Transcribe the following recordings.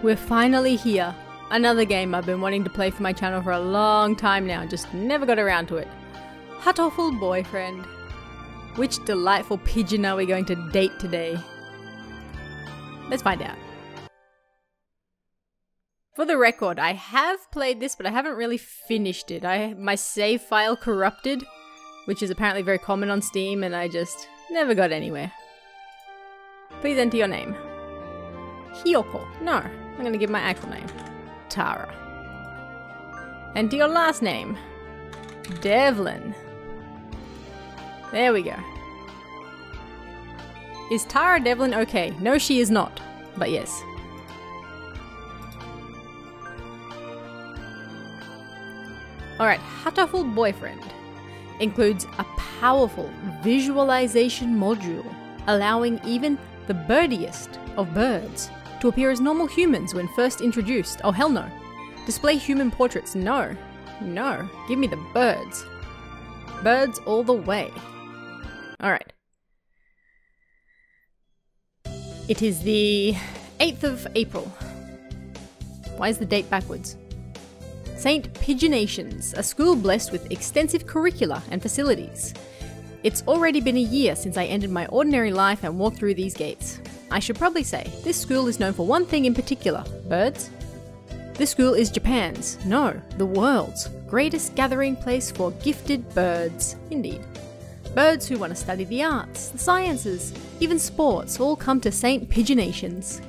We're finally here. Another game I've been wanting to play for my channel for a long time now, just never got around to it. Hatoful Boyfriend. Which delightful pigeon are we going to date today? Let's find out. For the record, I have played this, but I haven't really finished it. My save file corrupted, which is apparently very common on Steam, and I just never got anywhere. Please enter your name. Hiyoko. No, I'm going to give my actual name. Tara. Enter your last name. Devlin. There we go. Is Tara Devlin okay? No, she is not. But yes. Alright, Hatoful Boyfriend includes a powerful visualization module, allowing even the birdiest of birds to appear as normal humans when first introduced. Oh hell no. Display human portraits. No. No. Give me the birds. Birds all the way. Alright. It is the 8th of April. Why is the date backwards? St. Pigeonations, a school blessed with extensive curricula and facilities. It's already been a year since I ended my ordinary life and walked through these gates. I should probably say, this school is known for one thing in particular. Birds? This school is Japan's, no, the world's, greatest gathering place for gifted birds. Indeed. Birds who want to study the arts, the sciences, even sports all come to St. Pigeonations.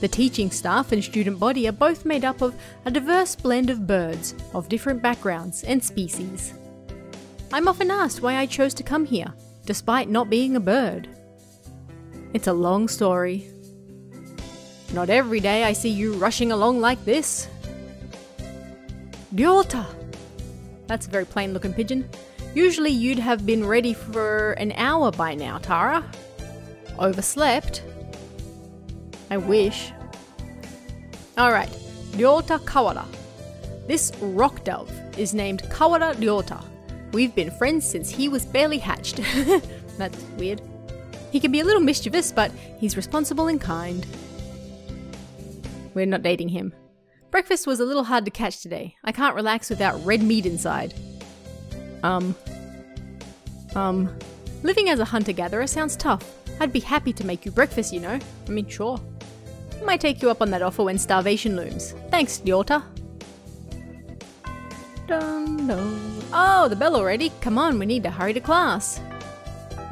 The teaching staff and student body are both made up of a diverse blend of birds of different backgrounds and species. I'm often asked why I chose to come here, despite not being a bird. It's a long story. Not every day I see you rushing along like this. Ryota! That's a very plain looking pigeon. Usually you'd have been ready for an hour by now, Tara. Overslept? I wish. Alright, Ryota Kawara. This rock dove is named Kawara Ryota. We've been friends since he was barely hatched. That's weird. He can be a little mischievous, but he's responsible and kind. We're not dating him. Breakfast was a little hard to catch today. I can't relax without red meat inside. Living as a hunter-gatherer sounds tough. I'd be happy to make you breakfast, you know. I mean, sure. I might take you up on that offer when starvation looms. Thanks, Ryota. Dun, dun. Oh, the bell already? Come on, we need to hurry to class.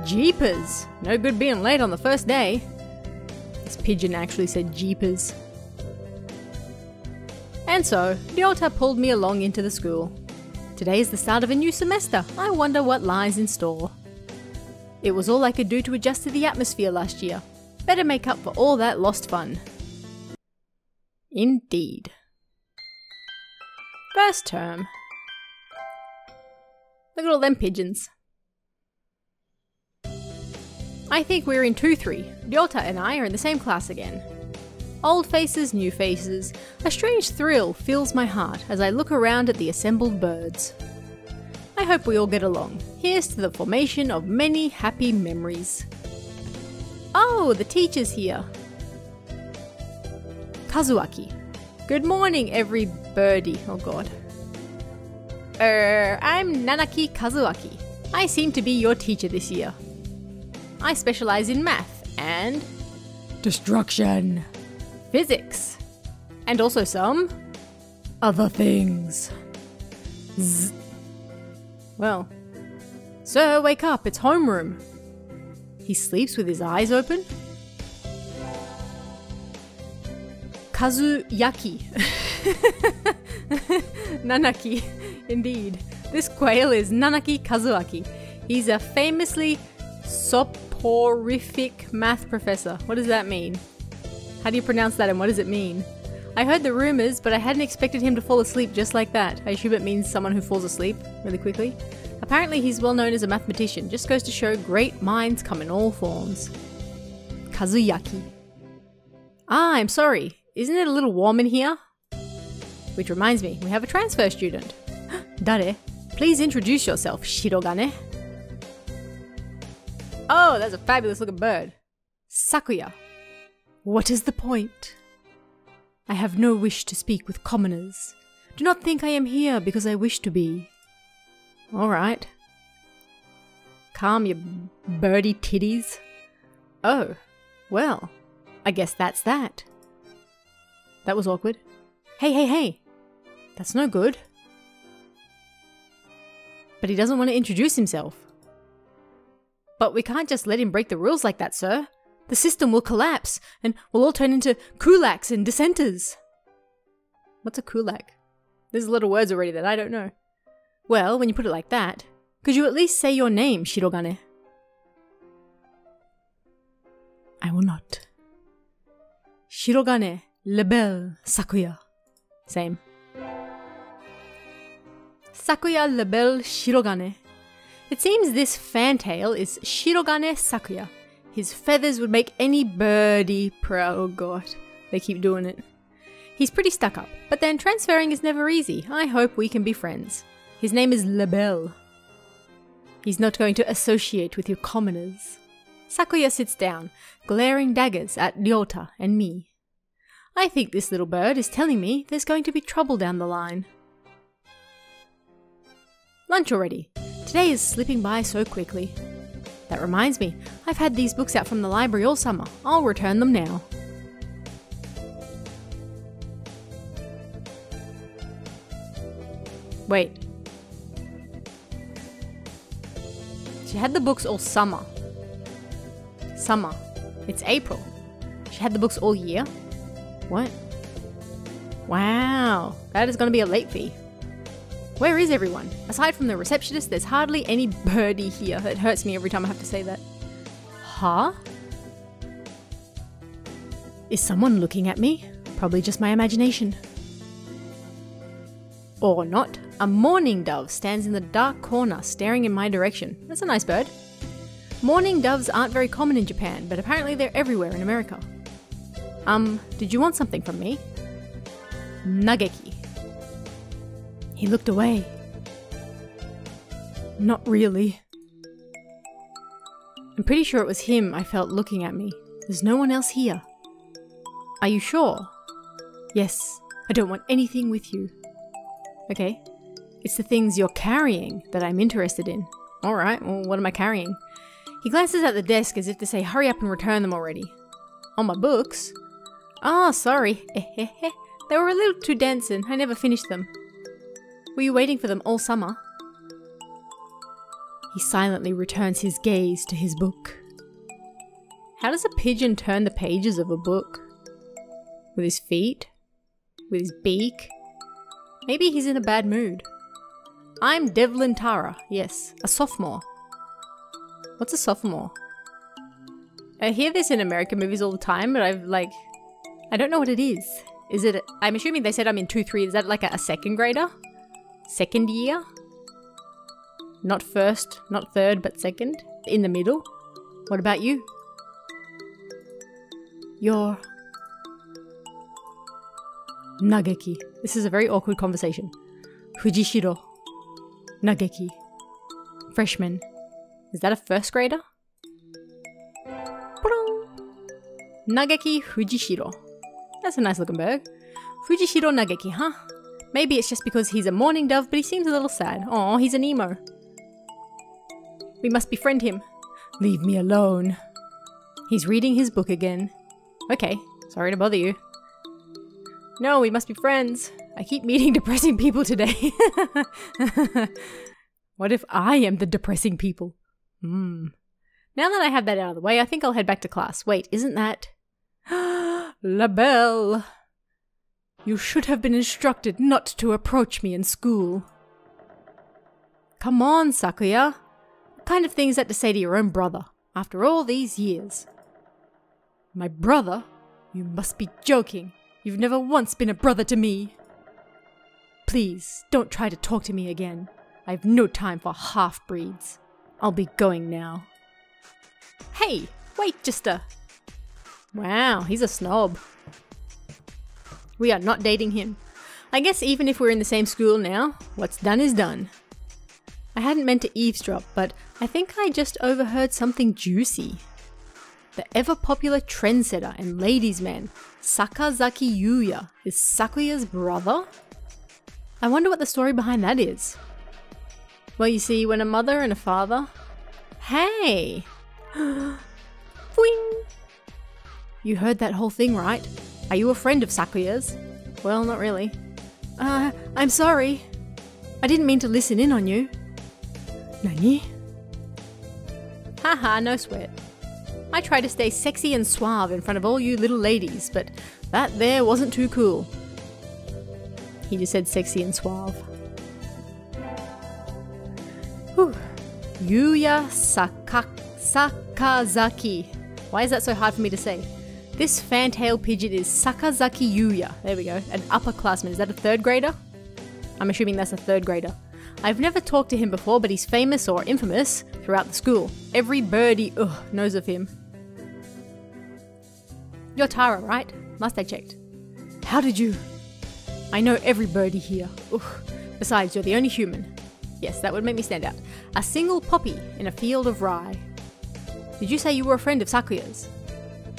Jeepers! No good being late on the first day. This pigeon actually said jeepers. And so, Ryota pulled me along into the school. Today is the start of a new semester. I wonder what lies in store. It was all I could do to adjust to the atmosphere last year. Better make up for all that lost fun. Indeed. First term. Look at all them pigeons. I think we're in 2-3. Ryota and I are in the same class again. Old faces, new faces. A strange thrill fills my heart as I look around at the assembled birds. I hope we all get along. Here's to the formation of many happy memories. Oh, the teacher's here. Kazuaki. Good morning, every birdie. Oh god. I'm Nanaki Kazuaki. I seem to be your teacher this year. I specialize in math and destruction, physics, and also some other things. Zzz. Well, sir, wake up, it's homeroom. He sleeps with his eyes open? Kazuyaki. Nanaki, indeed. This quail is Nanaki Kazuaki. He's a famously soporific math professor. What does that mean? How do you pronounce that and what does it mean? I heard the rumors, but I hadn't expected him to fall asleep just like that. I assume it means someone who falls asleep really quickly. Apparently he's well known as a mathematician, just goes to show great minds come in all forms. Kazuyaki. Ah, I'm sorry. Isn't it a little warm in here? Which reminds me, we have a transfer student. Dare? Please introduce yourself, Shirogane. Oh, that's a fabulous looking bird. Sakuya. What is the point? I have no wish to speak with commoners. Do not think I am here because I wish to be. Alright. Calm your birdie titties. Oh, well, I guess that's that. That was awkward. Hey. That's no good. But he doesn't want to introduce himself. But we can't just let him break the rules like that, sir. The system will collapse, and we'll all turn into kulaks and dissenters. What's a kulak? There's a lot of words already that I don't know. Well, when you put it like that, could you at least say your name, Shirogane? I will not. Shirogane, Lebel, Sakuya. Same. Sakuya, Lebel, Shirogane. It seems this fantail is Shirogane Sakuya. His feathers would make any birdie proud. Oh god, they keep doing it. He's pretty stuck up, but then transferring is never easy. I hope we can be friends. His name is Lebel. He's not going to associate with your commoners. Sakuya sits down, glaring daggers at Ryota and me. I think this little bird is telling me there's going to be trouble down the line. Lunch already. Today is slipping by so quickly. That reminds me, I've had these books out from the library all summer. I'll return them now. Wait. She had the books all summer. Summer. It's April. She had the books all year? What? Wow, that is going to be a late fee. Where is everyone? Aside from the receptionist, there's hardly any birdie here. It hurts me every time I have to say that. Huh? Is someone looking at me? Probably just my imagination. Or not. A mourning dove stands in the dark corner, staring in my direction. That's a nice bird. Mourning doves aren't very common in Japan, but apparently they're everywhere in America. Did you want something from me? Nageki. He looked away. Not really. I'm pretty sure it was him I felt looking at me. There's no one else here. Are you sure? Yes, I don't want anything with you. Okay. It's the things you're carrying that I'm interested in. Alright, well, what am I carrying? He glances at the desk as if to say, hurry up and return them already. Oh, my books? Oh, sorry. They were a little too dense and I never finished them. Were you waiting for them all summer? He silently returns his gaze to his book. How does a pigeon turn the pages of a book? With his feet? With his beak? Maybe he's in a bad mood. I'm Devlin Tara, yes, a sophomore. What's a sophomore? I hear this in American movies all the time, but I don't know what it is. Is it, I'm assuming they said I'm in 2-3, is that like a second grader? Second year? Not first, not third, but second? In the middle? What about you? You're... Nageki. This is a very awkward conversation. Fujishiro. Nageki. Freshman. Is that a first grader? Nageki Fujishiro. That's a nice looking bird. Fujishiro Nageki, huh? Maybe it's just because he's a mourning dove, but he seems a little sad. Aw, he's an emo. We must befriend him. Leave me alone. He's reading his book again. Okay, sorry to bother you. No, we must be friends. I keep meeting depressing people today. What if I am the depressing people? Now that I have that out of the way, I think I'll head back to class. Wait, isn't that... La Belle! You should have been instructed not to approach me in school. Come on, Sakuya. What kind of thing is that to say to your own brother, after all these years? My brother? You must be joking. You've never once been a brother to me. Please, don't try to talk to me again. I have no time for half-breeds. I'll be going now. Hey, wait just a... Wow, he's a snob. We are not dating him. I guess even if we're in the same school now, what's done is done. I hadn't meant to eavesdrop, but I think I just overheard something juicy. The ever-popular trendsetter and ladies' man, Sakazaki Yuya, is Sakuya's brother? I wonder what the story behind that is. Well, you see, when a mother and a father... Hey! Boing! You heard that whole thing, right? Are you a friend of Sakuya's? Well, not really. I'm sorry. I didn't mean to listen in on you. Nani? Haha, no sweat. I try to stay sexy and suave in front of all you little ladies, but that there wasn't too cool. He just said sexy and suave. Whew. Yuya Sakazaki. Why is that so hard for me to say? This fan-tailed pigeon is Sakazaki Yuya. There we go. An upperclassman. Is that a third grader? I'm assuming that's a third grader. I've never talked to him before, but he's famous or infamous throughout the school. Every birdie knows of him. You're Tara, right? Last I checked. How did you? I know every birdie here. Besides, you're the only human. Yes, that would make me stand out. A single poppy in a field of rye. Did you say you were a friend of Sakuya's?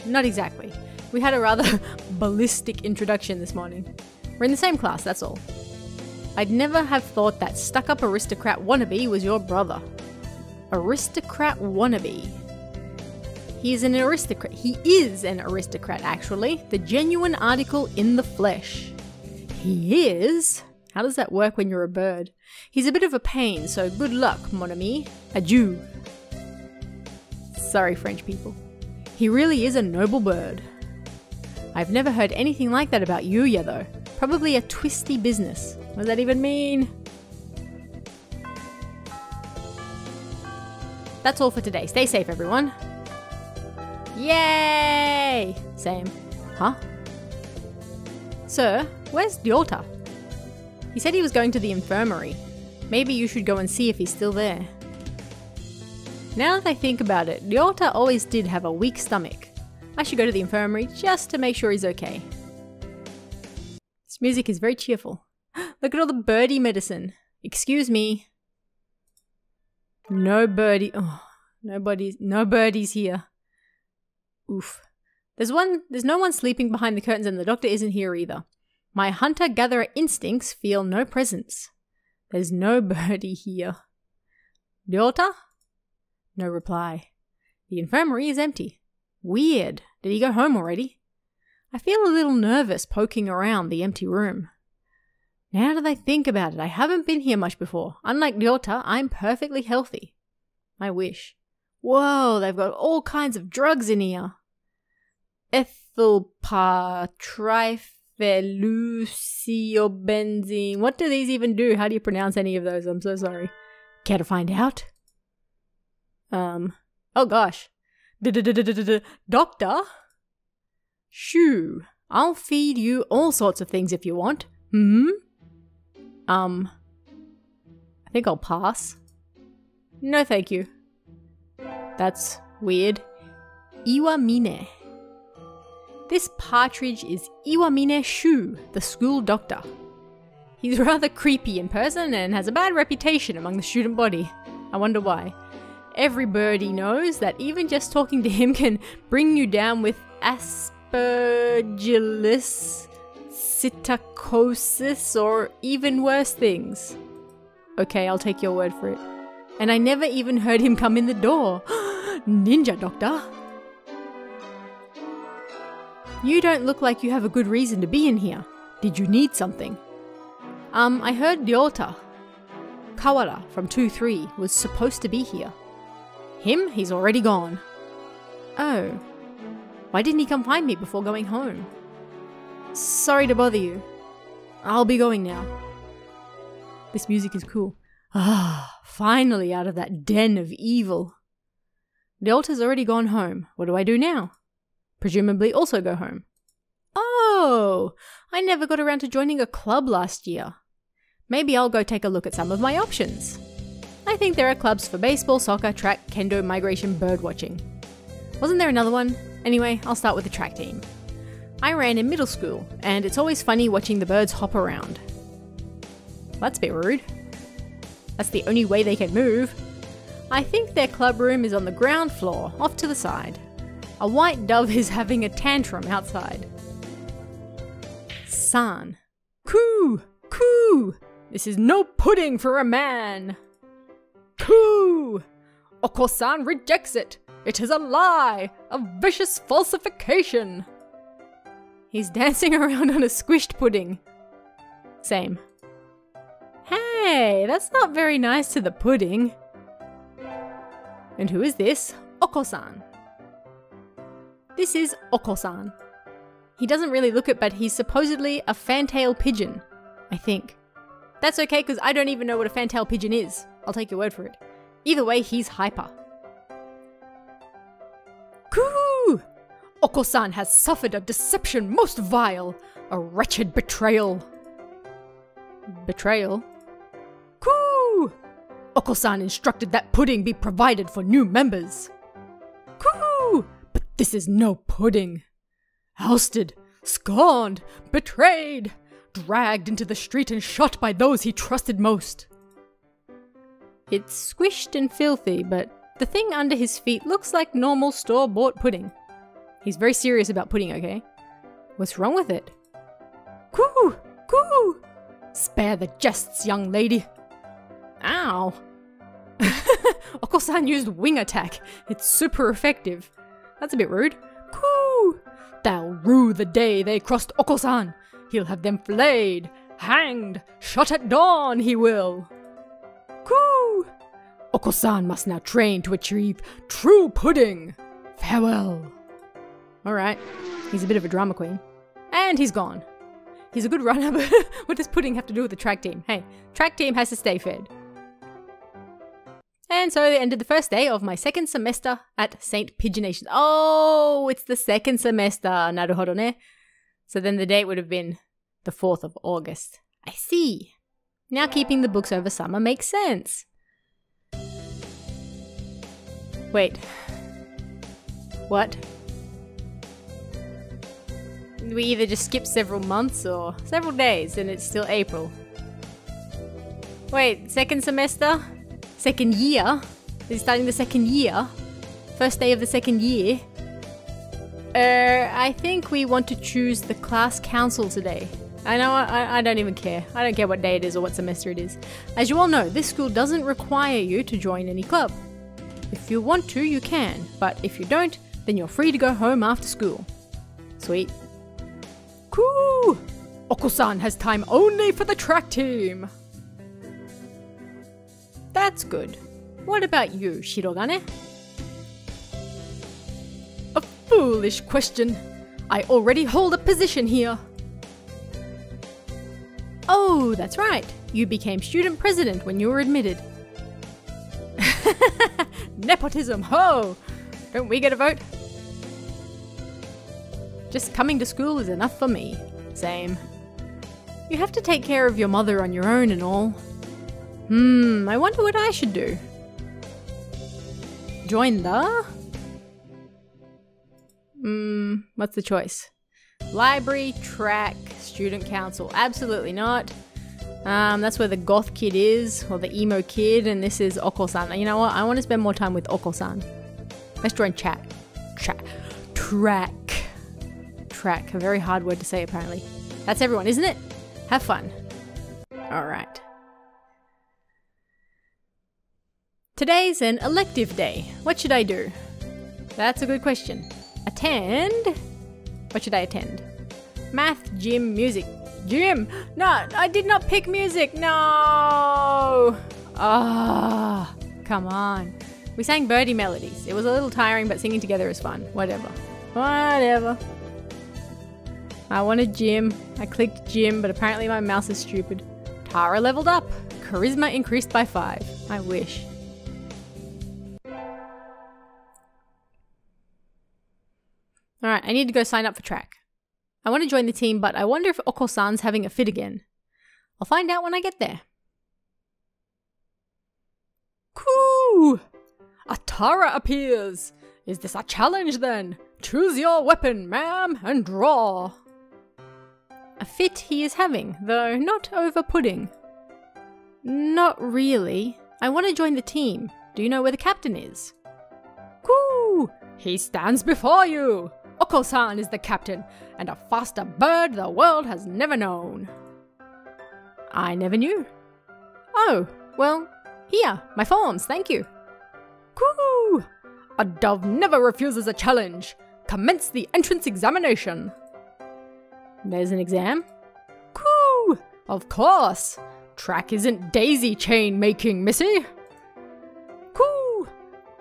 Not exactly. We had a rather ballistic introduction this morning. We're in the same class, that's all. I'd never have thought that stuck-up aristocrat wannabe was your brother. Aristocrat wannabe. He is an aristocrat. He is an aristocrat, actually. The genuine article in the flesh. He is? How does that work when you're a bird? He's a bit of a pain, so good luck, mon ami. Adieu. Sorry, French people. He really is a noble bird. I've never heard anything like that about Yuya, though. Probably a twisty business. What does that even mean? That's all for today. Stay safe, everyone. Yay! Same. Huh? Sir, where's Ryota? He said he was going to the infirmary. Maybe you should go and see if he's still there. Now that I think about it, Ryota always did have a weak stomach. I should go to the infirmary just to make sure he's okay. This music is very cheerful. Look at all the birdie medicine. Excuse me. No birdie. Oh, no birdies here. Oof. There's no one sleeping behind the curtains and the doctor isn't here either. My hunter-gatherer instincts feel no presence. There's no birdie here. Ryota? No reply. The infirmary is empty. Weird. Did he go home already? I feel a little nervous poking around the empty room. Now that I think about it, I haven't been here much before. Unlike Ryota, I'm perfectly healthy. I wish. Whoa, they've got all kinds of drugs in here. Ethylpatripheluciobenzene. What do these even do? How do you pronounce any of those? I'm so sorry. Care to find out? Oh gosh. Doctor? Shoo. I'll feed you all sorts of things if you want. I think I'll pass. No thank you. That's weird. Iwamine. This partridge is Iwamine Shu, the school doctor. He's rather creepy in person and has a bad reputation among the student body. I wonder why. Every birdie knows that even just talking to him can bring you down with aspergillus, psittacosis, or even worse things. Okay, I'll take your word for it. And I never even heard him come in the door. Ninja doctor. You don't look like you have a good reason to be in here. Did you need something? I heard Ryota Kawara from 2-3 was supposed to be here. Him? He's already gone. Oh. Why didn't he come find me before going home? Sorry to bother you. I'll be going now. This music is cool. Finally out of that den of evil. Ryota's already gone home. What do I do now? Presumably also go home. Oh! I never got around to joining a club last year. Maybe I'll go take a look at some of my options. I think there are clubs for baseball, soccer, track, kendo, migration, bird watching. Wasn't there another one? Anyway, I'll start with the track team. I ran in middle school, and it's always funny watching the birds hop around. That's a bit rude. That's the only way they can move. I think their club room is on the ground floor, off to the side. A white dove is having a tantrum outside. San. Coo! Coo! This is no pudding for a man! Coo! Okosan rejects it! It is a lie! A vicious falsification! He's dancing around on a squished pudding. Same. Hey, that's not very nice to the pudding. And who is this? Okosan. This is Okosan. He doesn't really look it, but he's supposedly a fantail pigeon, I think. That's okay, because I don't even know what a fantail pigeon is. I'll take your word for it. Either way, he's hyper. Coo! Okosan has suffered a deception most vile, a wretched betrayal. Betrayal? Coo! Okosan instructed that pudding be provided for new members. Coo! But this is no pudding. Ousted, scorned, betrayed, dragged into the street and shot by those he trusted most. It's squished and filthy, but the thing under his feet looks like normal store-bought pudding. He's very serious about pudding, okay? What's wrong with it? Coo! Coo! Spare the jests, young lady. Ow! Okosan used wing attack. It's super effective. That's a bit rude. Coo! They'll rue the day they crossed Okosan. He'll have them flayed, hanged, shot at dawn, he will. Coo! Okosan must now train to achieve true pudding. Farewell. Alright, he's a bit of a drama queen. And he's gone. He's a good runner, but what does pudding have to do with the track team? Hey, track team has to stay fed. And so they ended the first day of my second semester at St. Pigeonation. Oh, it's the second semester. Naruhodo ne. So then the date would have been the 4th of August. I see. Now keeping the books over summer makes sense. Wait. What? We either just skip several months or several days and it's still April. Wait, second semester? Second year? Is he starting the second year? First day of the second year? I think we want to choose the class council today. I don't even care. I don't care what day it is or what semester it is. As you all know, this school doesn't require you to join any club. If you want to, you can, but if you don't, then you're free to go home after school. Sweet. Coo! Okosan has time only for the track team! That's good. What about you, Shirogane? A foolish question. I already hold a position here. Oh, that's right. You became student president when you were admitted. Nepotism, ho! Don't we get a vote? Just coming to school is enough for me. Same. You have to take care of your mother on your own and all. I wonder what I should do. Join the... what's the choice? Library, track, student council. Absolutely not. That's where the goth kid is, or the emo kid, and this is Okosan. You know what? I want to spend more time with Okosan. Let's join track. Track. A very hard word to say, apparently. That's everyone, isn't it? Have fun. Alright. Today's an elective day. What should I do? That's a good question. Attend? What should I attend? Math, gym, music. Gym! No, I did not pick music. No! Ah, come on. We sang birdie melodies. It was a little tiring, but singing together is fun. Whatever. I wanted gym. I clicked gym, but apparently my mouse is stupid. Tara leveled up. Charisma increased by 5. I wish. Alright, I need to go sign up for track. I want to join the team, but I wonder if Okosan's having a fit again. I'll find out when I get there. Coo! A Tara appears! Is this a challenge then? Choose your weapon, ma'am, and draw! A fit he is having, though not over pudding. Not really. I want to join the team. Do you know where the captain is? Coo! He stands before you! Okosan is the captain, and a faster bird the world has never known. I never knew. Oh, well, here, my forms, thank you. Coo! A dove never refuses a challenge. Commence the entrance examination. There's an exam. Coo! Of course. Track isn't daisy chain making, missy. Coo!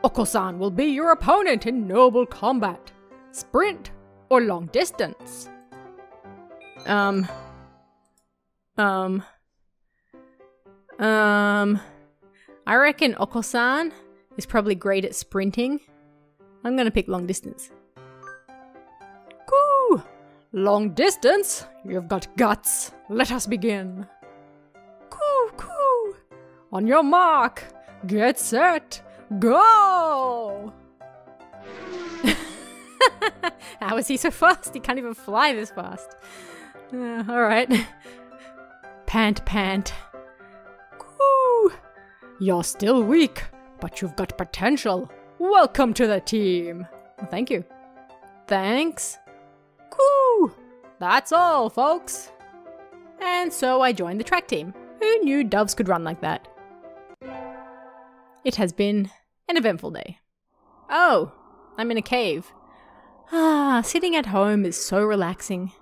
Okosan will be your opponent in noble combat. Sprint or long distance. I reckon Okosan is probably great at sprinting. I'm gonna pick long distance. Coo! Long distance? You've got guts. Let us begin. Coo, coo! On your mark, get set, go! How is he so fast? He can't even fly this fast. Alright. Pant, pant. Coo! You're still weak, but you've got potential. Welcome to the team. Well, thank you. Thanks. Coo! That's all, folks. And so I joined the track team. Who knew doves could run like that? It has been an eventful day. Oh, I'm in a cave. Ah, sitting at home is so relaxing.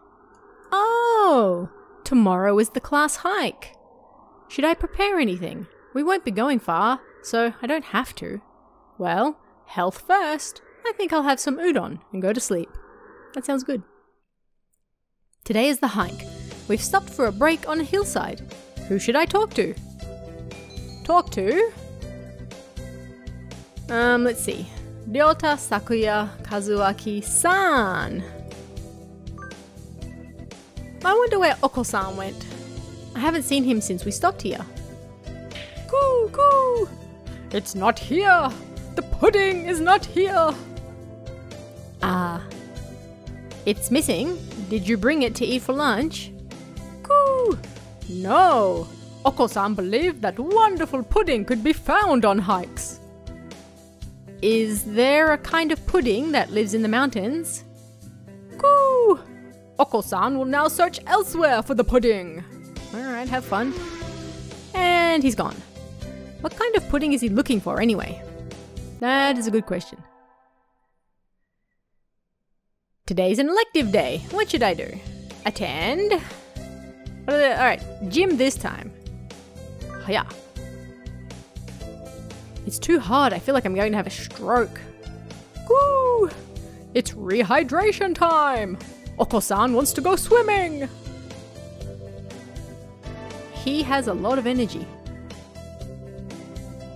Oh, tomorrow is the class hike. Should I prepare anything? We won't be going far, so I don't have to. Well, health first. I think I'll have some udon and go to sleep. That sounds good. Today is the hike. We've stopped for a break on a hillside. Who should I talk to? Talk to? Let's see. Ryota Sakuya Kazuaki-san. I wonder where Okosan went. I haven't seen him since we stopped here. Coo, coo! It's not here! The pudding is not here! Ah. It's missing. Did you bring it to eat for lunch? Coo! No! Okosan believed that wonderful pudding could be found on hikes. Is there a kind of pudding that lives in the mountains? Coo! Okosan will now search elsewhere for the pudding. Alright, have fun. And he's gone. What kind of pudding is he looking for anyway? That is a good question. Today's an elective day. What should I do? Attend? Alright, gym this time. Yeah. It's too hard. I feel like I'm going to have a stroke. Woo! It's rehydration time! Okosan wants to go swimming! He has a lot of energy.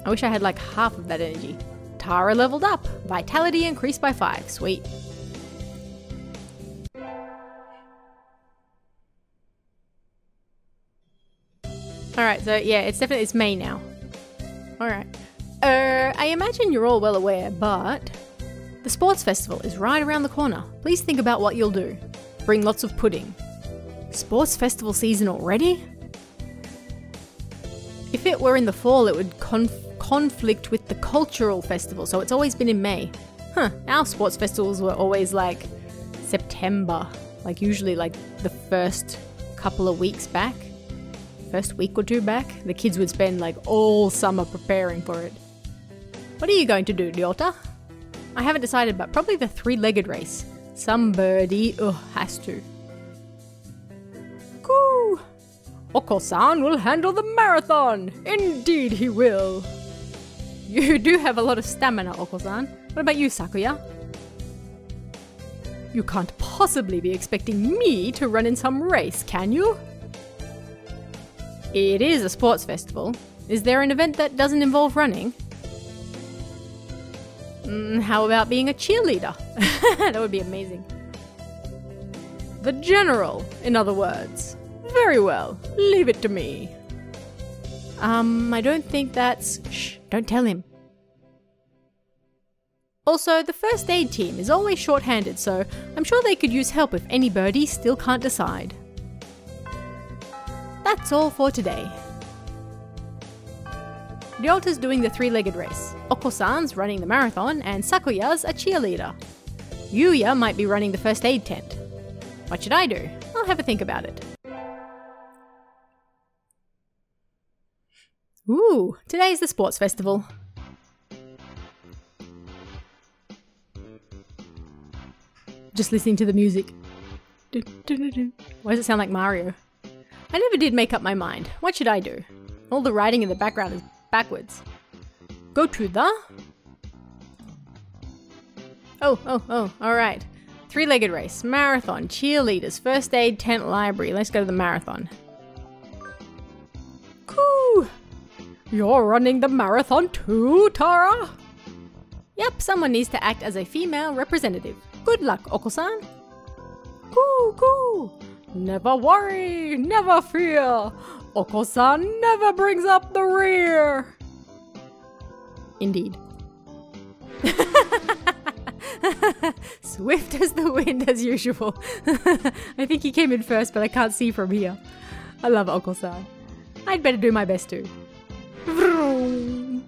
I wish I had like half of that energy. Tara leveled up. Vitality increased by 5. Sweet. Alright, so yeah, it's May now. Alright. I imagine you're all well aware, but the sports festival is right around the corner. Please think about what you'll do. Bring lots of pudding. Sports festival season already? If it were in the fall, it would conflict with the cultural festival, so it's always been in May. Huh, our sports festivals were always like September, like usually like the first couple of weeks back. First week or two back, the kids would spend like all summer preparing for it. What are you going to do, Ryota? I haven't decided, but probably the 3-legged race. Some birdie has to. Coo! Okosan will handle the marathon! Indeed he will! You do have a lot of stamina, Okosan. What about you, Sakuya? You can't possibly be expecting me to run in some race, can you? It is a sports festival. Is there an event that doesn't involve running? How about being a cheerleader? That would be amazing. The general, in other words. Very well, leave it to me. I don't think that's... Shh, don't tell him. Also, the first aid team is always short-handed, so I'm sure they could use help if any birdie still can't decide. That's all for today. Ryota's doing the three-legged race, Okosan's running the marathon, and Sakuya's a cheerleader. Yuya might be running the first aid tent. What should I do? I'll have a think about it. Ooh, today's the sports festival. Just listening to the music. Why does it sound like Mario? I never did make up my mind. What should I do? All the writing in the background is backwards. Go to the... Oh, alright. Three-legged race, marathon, cheerleaders, first aid, tent, library. Let's go to the marathon. Coo! You're running the marathon too, Tara? Yep, someone needs to act as a female representative. Good luck, Okosan. Coo! Never worry, never fear. Okosan never brings up the rear. Indeed. Swift as the wind as usual. I think he came in first, but I can't see from here. I love Okosan. I'd better do my best too. Vroom.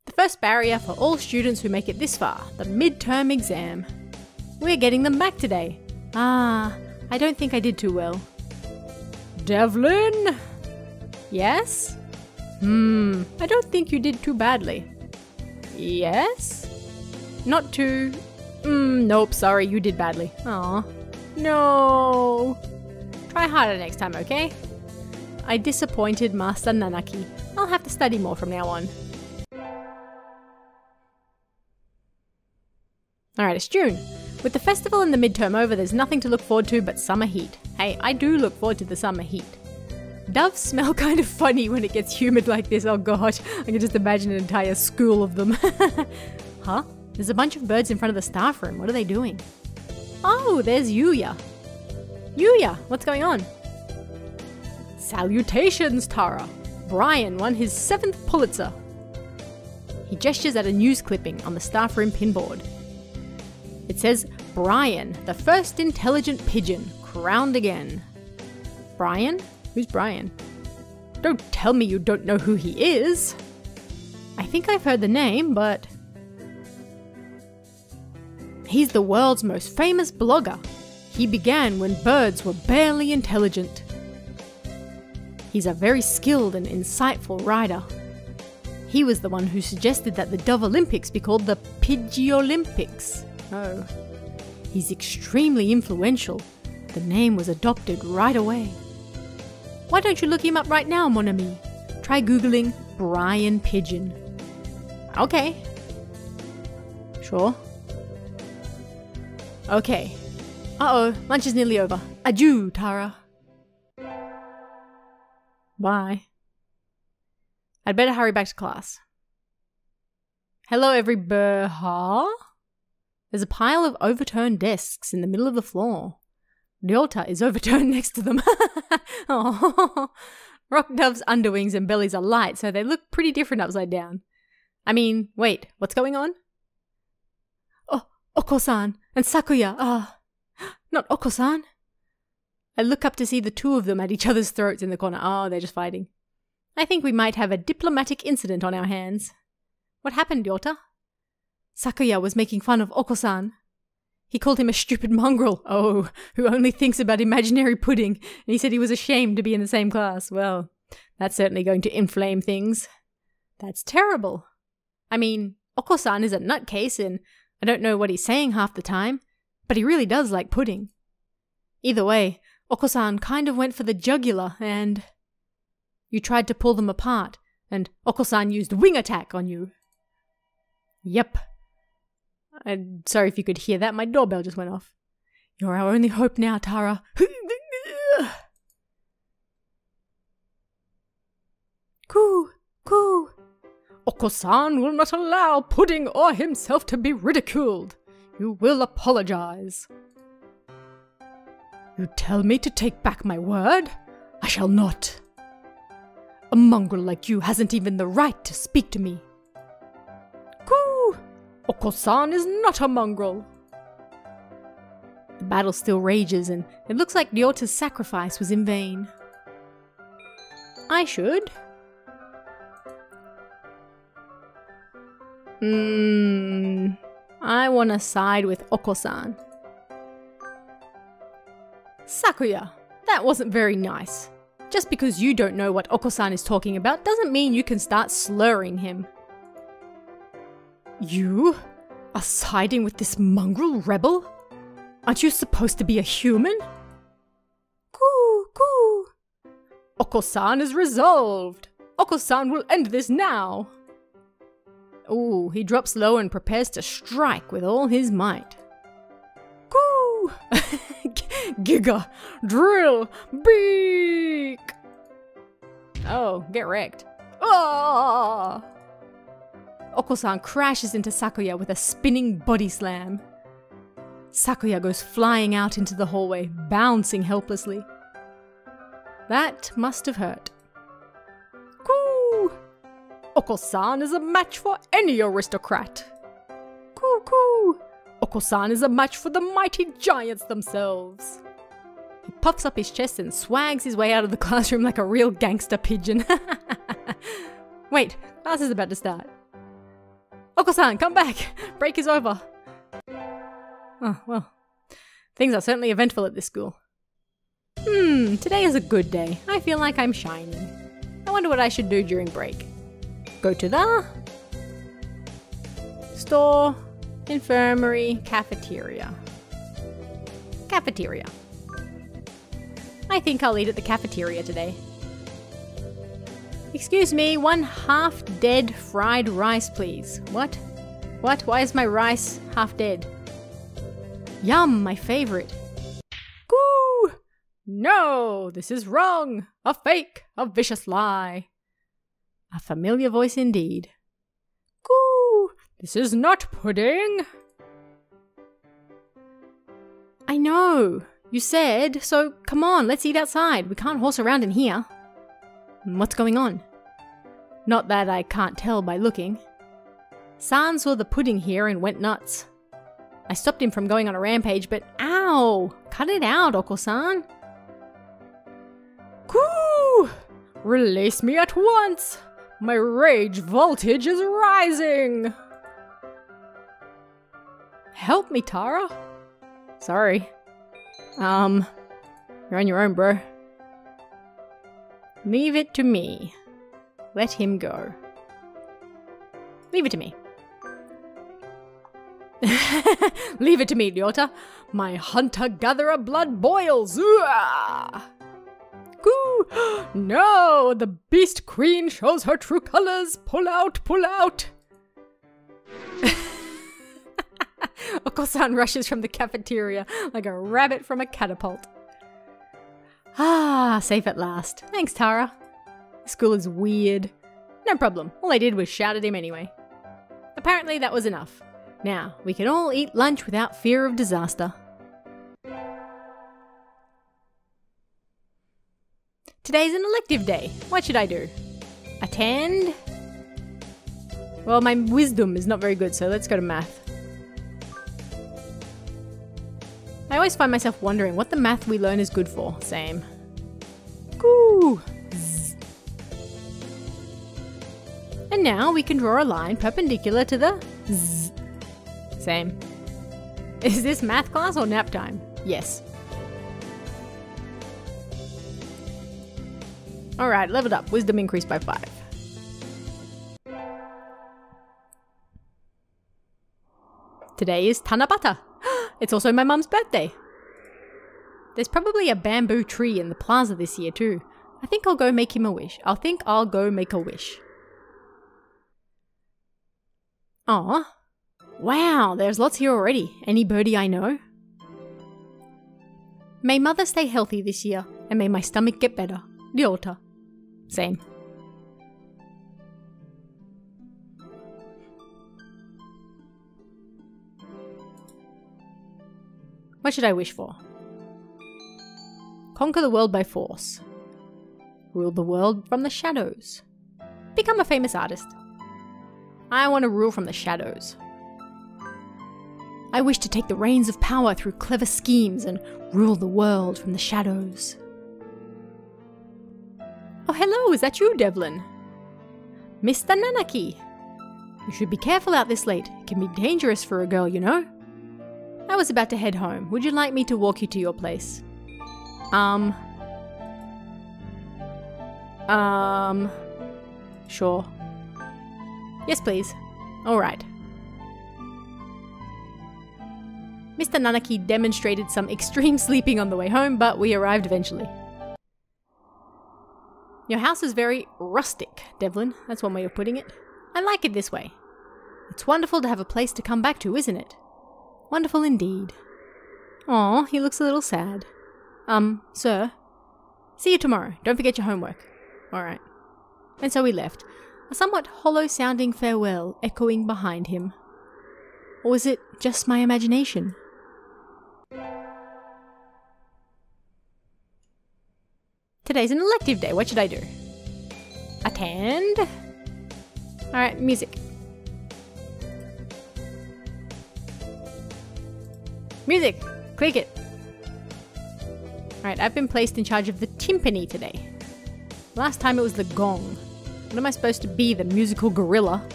The first barrier for all students who make it this far, the midterm exam. We're getting them back today. I don't think I did too well. Devlin? Yes? I don't think you did too badly. Yes? Not too... nope, sorry, you did badly. Aw. No. Try harder next time, okay? I disappointed Master Nanaki. I'll have to study more from now on. Alright, it's June. With the festival and the midterm over, there's nothing to look forward to but summer heat. Hey, I do look forward to the summer heat. Doves smell kind of funny when it gets humid like this, oh gosh. I can just imagine an entire school of them. Huh? There's a bunch of birds in front of the staff room. What are they doing? Oh, there's Yuya. Yuya, what's going on? Salutations, Tara. Brian won his 7th Pulitzer. He gestures at a news clipping on the staff room pinboard. It says, Brian, the first intelligent pigeon, crowned again. Brian? Who's Brian? Don't tell me you don't know who he is. I think I've heard the name, but... He's the world's most famous blogger. He began when birds were barely intelligent. He's a very skilled and insightful writer. He was the one who suggested that the Dove Olympics be called the Pidgey Olympics. Oh. He's extremely influential. The name was adopted right away. Why don't you look him up right now, mon ami? Try googling Brian Pigeon. Okay. Sure. Okay. Uh-oh, lunch is nearly over. Adieu, Tara. Bye. I'd better hurry back to class. Hello, huh? There's a pile of overturned desks in the middle of the floor. Ryota is overturned next to them. Oh. Rock Dove's underwings and bellies are light, so they look pretty different upside down. I mean, wait, what's going on? Oh, Okosan and Sakuya. Not Okosan. I look up to see the two of them at each other's throats in the corner. Oh, they're just fighting. I think we might have a diplomatic incident on our hands. What happened, Ryota? Sakuya was making fun of Okosan. He called him a stupid mongrel, who only thinks about imaginary pudding, and he said he was ashamed to be in the same class. Well, that's certainly going to inflame things. That's terrible. I mean, Okosan is a nutcase, and I don't know what he's saying half the time, but he really does like pudding. Either way, Okosan kind of went for the jugular, and... You tried to pull them apart, and Okosan used wing attack on you. Yep. I'm sorry if you could hear that, my doorbell just went off. You're our only hope now, Tara. Coo! Okosan will not allow Pudding or himself to be ridiculed. You will apologize. You tell me to take back my word? I shall not. A mongrel like you hasn't even the right to speak to me. Coo! Okosan is not a mongrel. The battle still rages, and it looks like Ryota's sacrifice was in vain. I should. I want to side with Okosan. Sakuya, that wasn't very nice. Just because you don't know what Okosan is talking about doesn't mean you can start slurring him. You are siding with this mongrel rebel? Aren't you supposed to be a human? Coo, coo. Okosan is resolved. Okosan will end this now. Ooh, he drops low and prepares to strike with all his might. Coo! Giga! Drill! Beak! Oh, get wrecked. Ah! Okosan crashes into Sakuya with a spinning body slam. Sakuya goes flying out into the hallway, bouncing helplessly. That must have hurt. Coo! Okosan is a match for any aristocrat. Coo coo! Okosan is a match for the mighty giants themselves. He puffs up his chest and swags his way out of the classroom like a real gangster pigeon. Wait, class is about to start. Okosan, come back! Break is over. Oh, well. Things are certainly eventful at this school. Today is a good day. I feel like I'm shining. I wonder what I should do during break. Go to the store, infirmary, cafeteria. Cafeteria. I think I'll eat at the cafeteria today. Excuse me, 1 half-dead fried rice, please. What? What? Why is my rice half-dead? Yum, my favorite. Goo! No, this is wrong. A fake, a vicious lie. A familiar voice indeed. Goo! This is not pudding. I know. You said, so come on, let's eat outside. We can't horse around in here. What's going on? Not that I can't tell by looking. San saw the pudding here and went nuts. I stopped him from going on a rampage, but ow! Cut it out, Okosan. Coo! Release me at once! My rage voltage is rising! Help me, Tara. Sorry. You're on your own, bro. Leave it to me. Let him go. Leave it to me. Leave it to me, Ryota. My hunter-gatherer blood boils. Ooh-ah! No! The beast queen shows her true colors. Pull out, pull out. Okosan rushes from the cafeteria like a rabbit from a catapult. Ah, safe at last. Thanks, Tara. School is weird. No problem. All I did was shout at him anyway. Apparently that was enough. Now, we can all eat lunch without fear of disaster. Today's an elective day. What should I do? Attend? Well, my wisdom is not very good, so let's go to math. I always find myself wondering what the math we learn is good for. Same. Goo! Zzz. And now we can draw a line perpendicular to the zzz. Same. Is this math class or nap time? Yes. Alright, leveled up. Wisdom increased by 5. Today is Tanabata. It's also my mum's birthday. There's probably a bamboo tree in the plaza this year too. I think I'll go make him a wish. I'll go make a wish. Aw. Wow, there's lots here already. Any birdie I know? May mother stay healthy this year, and may my stomach get better. Ryota. Same. What should I wish for? Conquer the world by force. Rule the world from the shadows. Become a famous artist. I want to rule from the shadows. I wish to take the reins of power through clever schemes and rule the world from the shadows. Oh, hello, is that you, Devlin? Mr. Nanaki. You should be careful out this late. It can be dangerous for a girl, you know? I was about to head home. Would you like me to walk you to your place? Sure. Yes, please. Alright. Mr. Nanaki demonstrated some extreme sleeping on the way home, but we arrived eventually. Your house is very rustic, Devlin. That's one way of putting it. I like it this way. It's wonderful to have a place to come back to, isn't it? Wonderful indeed. Aw, he looks a little sad. Sir? See you tomorrow. Don't forget your homework. Alright. And so we left, a somewhat hollow-sounding farewell echoing behind him. Or was it just my imagination? Today's an elective day. What should I do? Attend? Alright, music. Music! Click it! Alright, I've been placed in charge of the timpani today. Last time it was the gong. What am I supposed to be, the musical gorilla?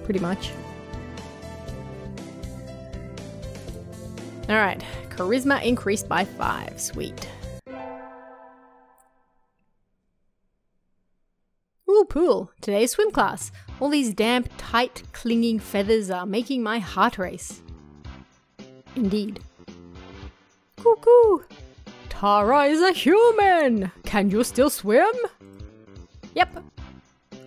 Pretty much. Alright, charisma increased by 5. Sweet. Ooh, pool. Today's swim class. All these damp, tight, clinging feathers are making my heart race. Indeed. Cuckoo! Tara is a human! Can you still swim? Yep.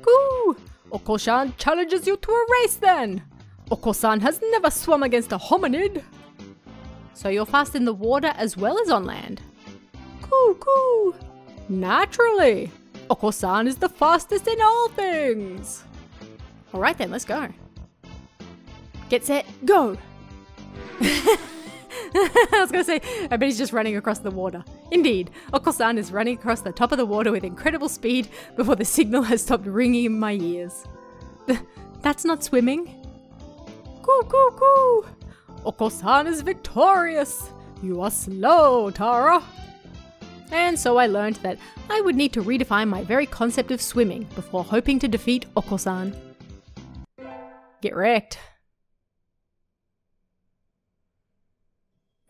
Coo! Okosan challenges you to a race then! Okosan has never swum against a hominid! So you're fast in the water as well as on land? Coo! Naturally! Okosan is the fastest in all things! Alright then, let's go. Get set, go! I was gonna say, I bet he's just running across the water. Indeed, Okosan is running across the top of the water with incredible speed before the signal has stopped ringing in my ears. That's not swimming. Coo! Okosan is victorious! You are slow, Tara! And so I learned that I would need to redefine my very concept of swimming before hoping to defeat Okosan. Get wrecked.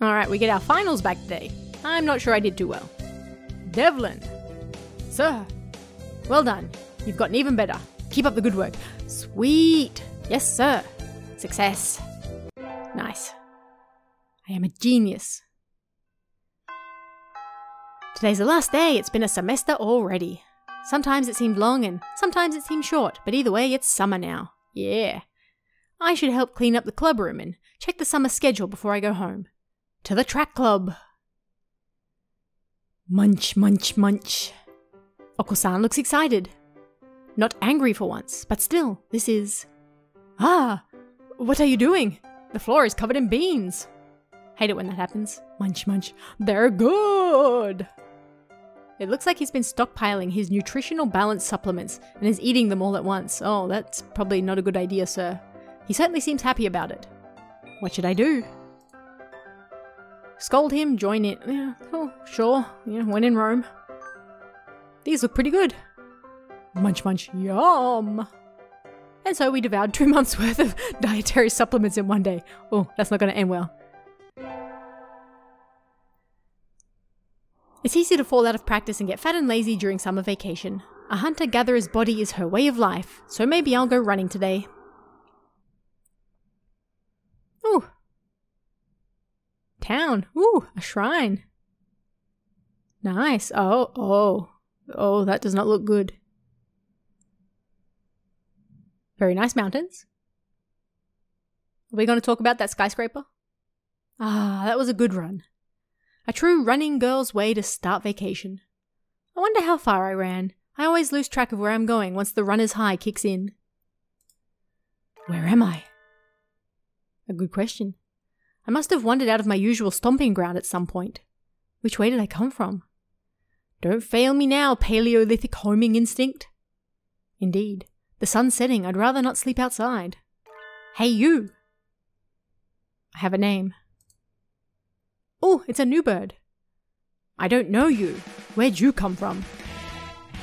Alright, we get our finals back today. I'm not sure I did too well. Devlin! Sir! Well done. You've gotten even better. Keep up the good work. Sweet! Yes, sir. Success. Nice. I am a genius. Today's the last day. It's been a semester already. Sometimes it seemed long and sometimes it seemed short, but either way, it's summer now. Yeah. I should help clean up the club room and check the summer schedule before I go home. To the track club. Munch, munch, munch. Okosan looks excited. Not angry for once, but still, this is... Ah! What are you doing? The floor is covered in beans. Hate it when that happens. Munch, munch. They're good! It looks like he's been stockpiling his nutritional balance supplements and is eating them all at once. Oh, that's probably not a good idea, sir. He certainly seems happy about it. What should I do? Scold him, join in. Yeah, oh, sure. Yeah, when in Rome. These look pretty good. Munch, munch, yum! And so we devoured 2 months worth of dietary supplements in one day. Oh, that's not going to end well. It's easy to fall out of practice and get fat and lazy during summer vacation. A hunter-gatherer's body is her way of life, so maybe I'll go running today. Ooh. Town. Ooh, a shrine. Nice. Oh, that does not look good. Very nice mountains. Are we going to talk about that skyscraper? Ah, that was a good run. A true running girl's way to start vacation. I wonder how far I ran. I always lose track of where I'm going once the runner's high kicks in. Where am I? A good question. I must have wandered out of my usual stomping ground at some point. Which way did I come from? Don't fail me now, Paleolithic homing instinct. Indeed, the sun's setting. I'd rather not sleep outside. Hey, you! I have a name. Oh, it's a new bird. I don't know you. Where'd you come from?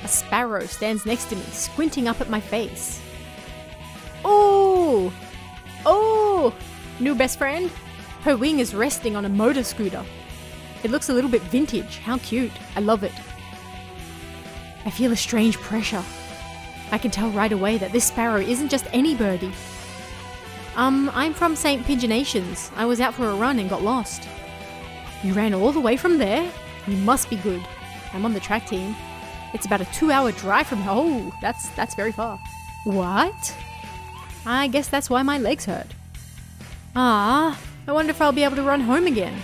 A sparrow stands next to me, squinting up at my face. Oh! Oh! New best friend? Her wing is resting on a motor scooter. It looks a little bit vintage. How cute. I love it. I feel a strange pressure. I can tell right away that this sparrow isn't just any birdie. I'm from St. Pigeonations. I was out for a run and got lost. You ran all the way from there? You must be good. I'm on the track team. It's about a 2-hour drive from home. Oh, that's very far. What? I guess that's why my legs hurt. I wonder if I'll be able to run home again.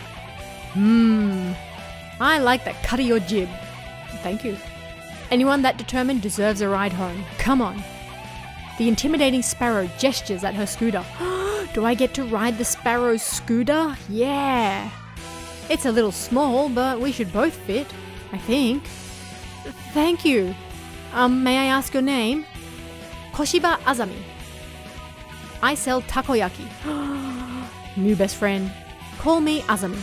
I like the cut of your jib. Thank you. Anyone that determined deserves a ride home. Come on. The intimidating sparrow gestures at her scooter. Do I get to ride the sparrow's scooter? Yeah. It's a little small, but we should both fit, I think. Thank you. May I ask your name? Koshiba Azami. I sell takoyaki. New best friend. Call me Azami.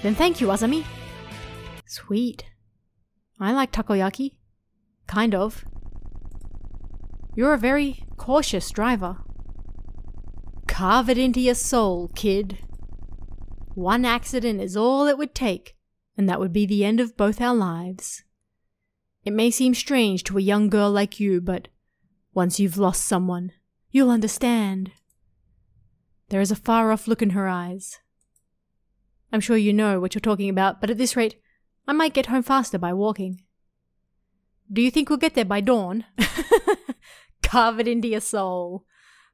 Then thank you, Azami. Sweet. I like takoyaki. Kind of. You're a very cautious driver. Carve it into your soul, kid. One accident is all it would take, and that would be the end of both our lives. It may seem strange to a young girl like you, but once you've lost someone, you'll understand. There is a far-off look in her eyes. I'm sure you know what you're talking about, but at this rate, I might get home faster by walking. Do you think we'll get there by dawn? Carve it into your soul.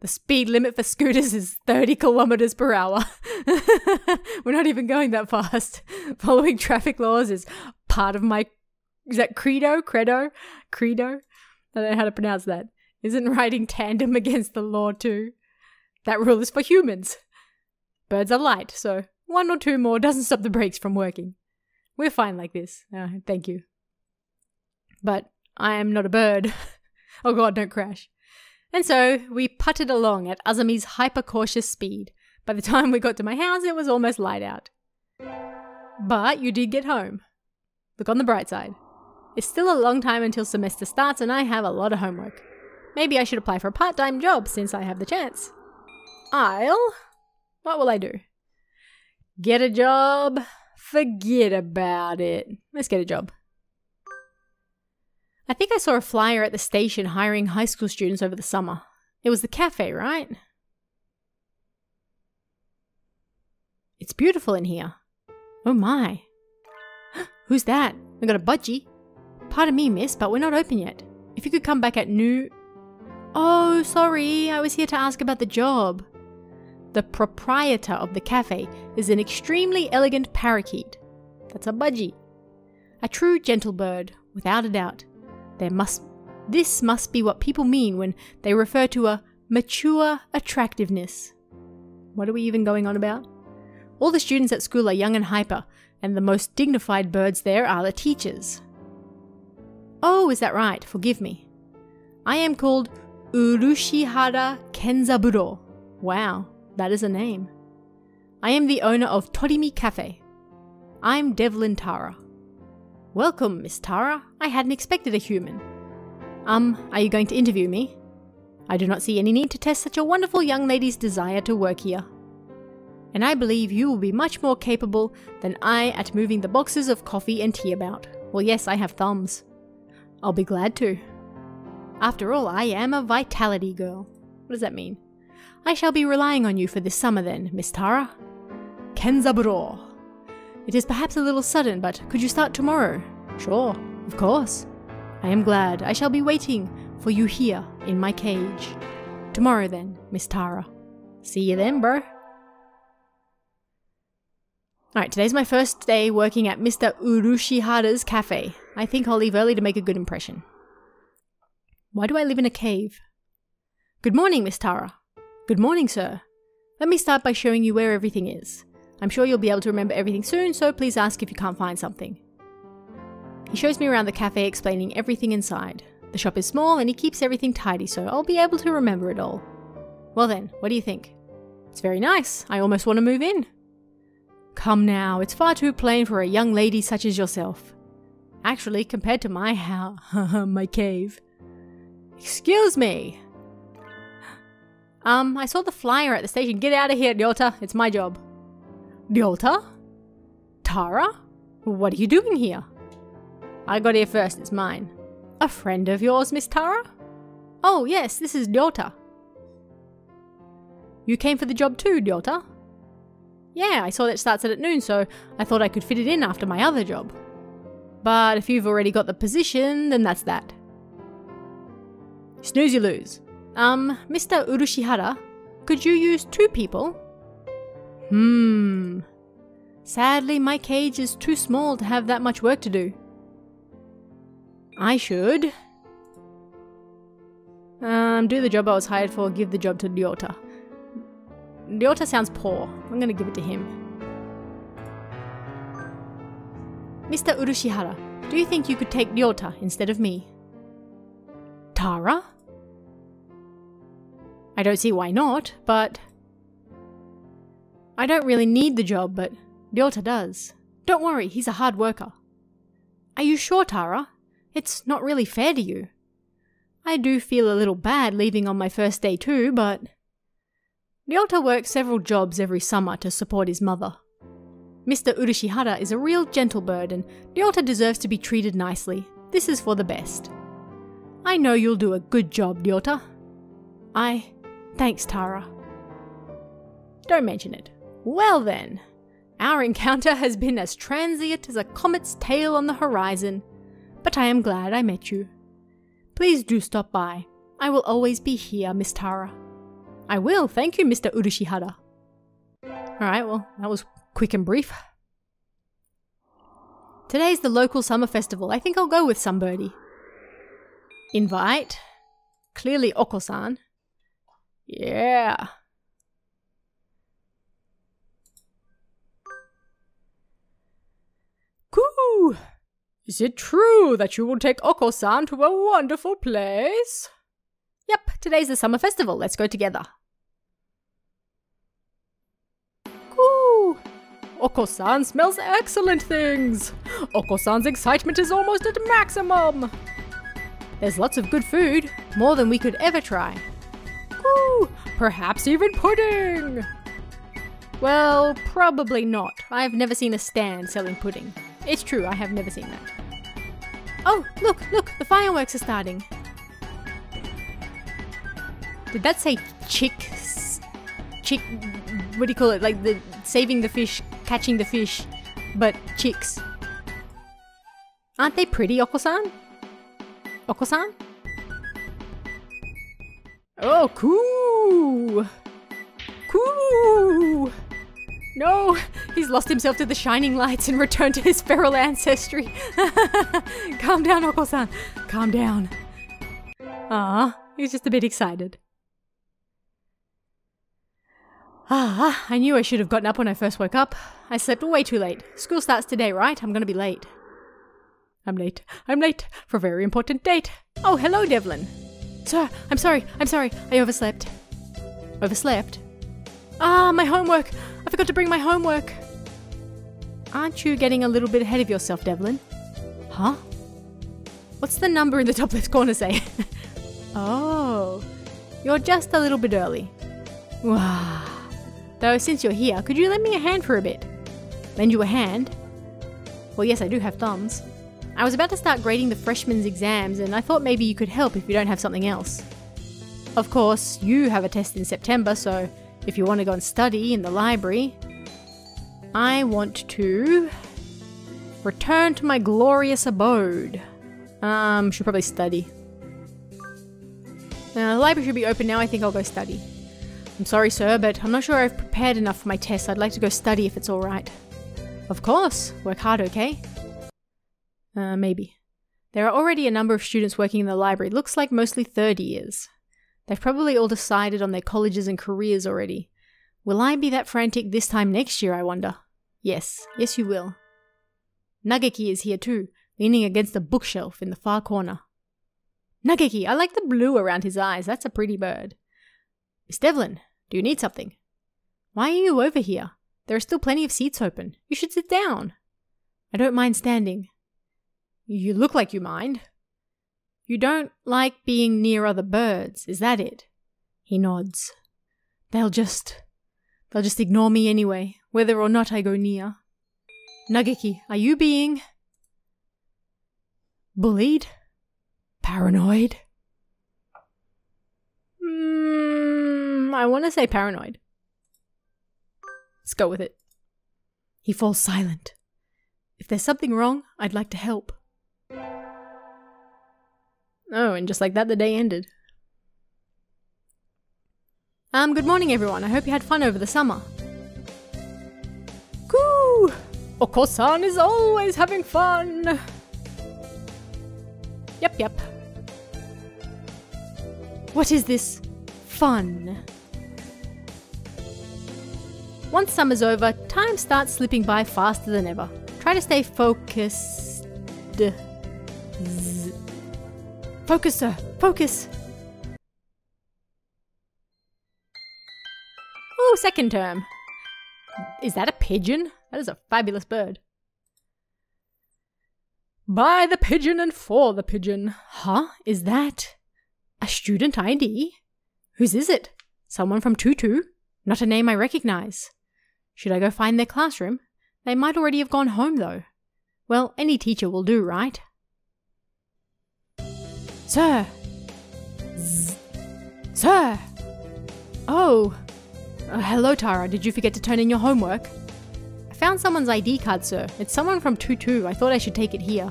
The speed limit for scooters is 30 kilometers per hour. We're not even going that fast. Following traffic laws is part of my... Is that credo? Credo? Credo? I don't know how to pronounce that. Isn't riding tandem against the law too? That rule is for humans. Birds are light, so 1 or 2 more doesn't stop the brakes from working. We're fine like this. Thank you. But I am not a bird. Oh god, don't crash. And so we putted along at Azami's hyper-cautious speed. By the time we got to my house, it was almost light out. But you did get home. Look on the bright side. It's still a long time until semester starts and I have a lot of homework. Maybe I should apply for a part-time job since I have the chance. What will I do? Get a job? Forget about it. Let's get a job. I think I saw a flyer at the station hiring high school students over the summer. It was the cafe, right? It's beautiful in here. Oh my. Who's that? I got a budgie. Pardon me, miss, but we're not open yet. If you could come back at noon... Oh, sorry. I was here to ask about the job. The proprietor of the cafe is an extremely elegant parakeet. That's a budgie. A true gentle bird, without a doubt. This must be what people mean when they refer to a mature attractiveness. What are we even going on about? All the students at school are young and hyper, and the most dignified birds there are the teachers. Oh, is that right? Forgive me. I am called Urushihara Kenzaburo. Wow, that is a name. I am the owner of Torimi Cafe. I'm Devlin Tara. Welcome, Miss Tara. I hadn't expected a human. Are you going to interview me? I do not see any need to test such a wonderful young lady's desire to work here. And I believe you will be much more capable than I at moving the boxes of coffee and tea about. Well, yes, I have thumbs. I'll be glad to. After all, I am a vitality girl. What does that mean? I shall be relying on you for this summer then, Miss Tara. Kenzaburo. It is perhaps a little sudden, but could you start tomorrow? Sure, of course. I am glad. I shall be waiting for you here in my cage. Tomorrow then, Miss Tara. See you then, bro. Alright, today's my first day working at Mr. Urushihara's cafe. I think I'll leave early to make a good impression. Why do I live in a cave? Good morning, Miss Tara. Good morning, sir. Let me start by showing you where everything is. I'm sure you'll be able to remember everything soon, so please ask if you can't find something. He shows me around the cafe, explaining everything inside. The shop is small and he keeps everything tidy, so I'll be able to remember it all. Well then, what do you think? It's very nice. I almost want to move in. Come now, it's far too plain for a young lady such as yourself. Actually, compared to my my cave. Excuse me. I saw the flyer at the station. Get out of here, Ryota. It's my job. Ryota? Tara? What are you doing here? I got here first. It's mine. A friend of yours, Miss Tara? Oh, yes, this is Ryota. You came for the job too, Ryota? Yeah, I saw that it starts at noon, so I thought I could fit it in after my other job. But if you've already got the position, then that's that. Snooze you lose. Mr. Urushihara, could you use 2 people? Sadly, my cage is too small to have that much work to do. I should do the job I was hired for, give the job to Ryota. Ryota sounds poor. I'm gonna give it to him. Mr. Urushihara, do you think you could take Ryota instead of me? Tara? I don't see why not, but... I don't really need the job, but Ryota does. Don't worry, he's a hard worker. Are you sure, Tara? It's not really fair to you. I do feel a little bad leaving on my first day too, but... Ryota works several jobs every summer to support his mother. Mr. Urushihara is a real gentle bird and Ryota deserves to be treated nicely. This is for the best. I know you'll do a good job, Ryota. Thanks, Tara. Don't mention it. Well then, our encounter has been as transient as a comet's tail on the horizon, but I am glad I met you. Please do stop by. I will always be here, Miss Tara. I will, thank you, Mr. Urushihara. Alright, well, that was quick and brief. Today's the local summer festival. I think I'll go with Sunbirdie. Invite. Clearly Okosan. Yeah. Coo! Is it true that you will take Okosan to a wonderful place? Yep, today's the summer festival. Let's go together. Coo! Okosan smells excellent things. Okosan's excitement is almost at maximum. There's lots of good food, more than we could ever try. Woo! Perhaps even pudding! Well, probably not. I've never seen a stand selling pudding. It's true, I have never seen that. Oh, look, the fireworks are starting. Did that say what do you call it? Like the saving the fish, catching the fish, but chicks. Aren't they pretty, Okosan? Okosan? Oh, cool! Cool! No! He's lost himself to the shining lights and returned to his feral ancestry. Calm down, Okosan. Calm down. Ah, he's just a bit excited. I knew I should have gotten up when I first woke up. I slept way too late. School starts today, right? I'm gonna be late. I'm late for a very important date. Oh, hello, Devlin. Sir, I'm sorry, I overslept. Overslept? Ah, my homework! I forgot to bring my homework! Aren't you getting a little bit ahead of yourself, Devlin? Huh? What's the number in the top left corner say? Oh, you're just a little bit early. Wow. Though, since you're here, could you lend me a hand for a bit? Lend you a hand? Well, yes, I do have thumbs. I was about to start grading the freshmen's exams and I thought maybe you could help if you don't have something else. Of course, you have a test in September, so if you want to go and study in the library, I want to return to my glorious abode. Should probably study. The library should be open now. I think I'll go study. I'm sorry, sir, but I'm not sure I've prepared enough for my test. I'd like to go study if it's alright. Of course. Work hard, okay? Maybe. There are already a number of students working in the library. Looks like mostly third years. They've probably all decided on their colleges and careers already. Will I be that frantic this time next year, I wonder? Yes. Yes, you will. Nageki is here too, leaning against a bookshelf in the far corner. Nageki, I like the blue around his eyes. That's a pretty bird. Miss Devlin, do you need something? Why are you over here? There are still plenty of seats open. You should sit down. I don't mind standing. You look like you mind. You don't like being near other birds, is that it? He nods. They'll just ignore me anyway, whether or not I go near. Nageki, are you being bullied? Paranoid? I want to say paranoid. Let's go with it. He falls silent. If there's something wrong, I'd like to help. Oh, and just like that, the day ended. Good morning, everyone. I hope you had fun over the summer. Coo! Okosan is always having fun. Yep. What is this fun? Once summer's over, time starts slipping by faster than ever. Try to stay focused. Focus, sir. Focus. Oh, second term. Is that a pigeon? That is a fabulous bird. By the pigeon and for the pigeon. Huh? Is that a student ID? Whose is it? Someone from Tutu? Not a name I recognize. Should I go find their classroom? They might already have gone home, though. Well, any teacher will do, right? Sir! Sir! Oh! Hello, Tara. Did you forget to turn in your homework? I found someone's ID card, sir. It's someone from Tutu. I thought I should take it here.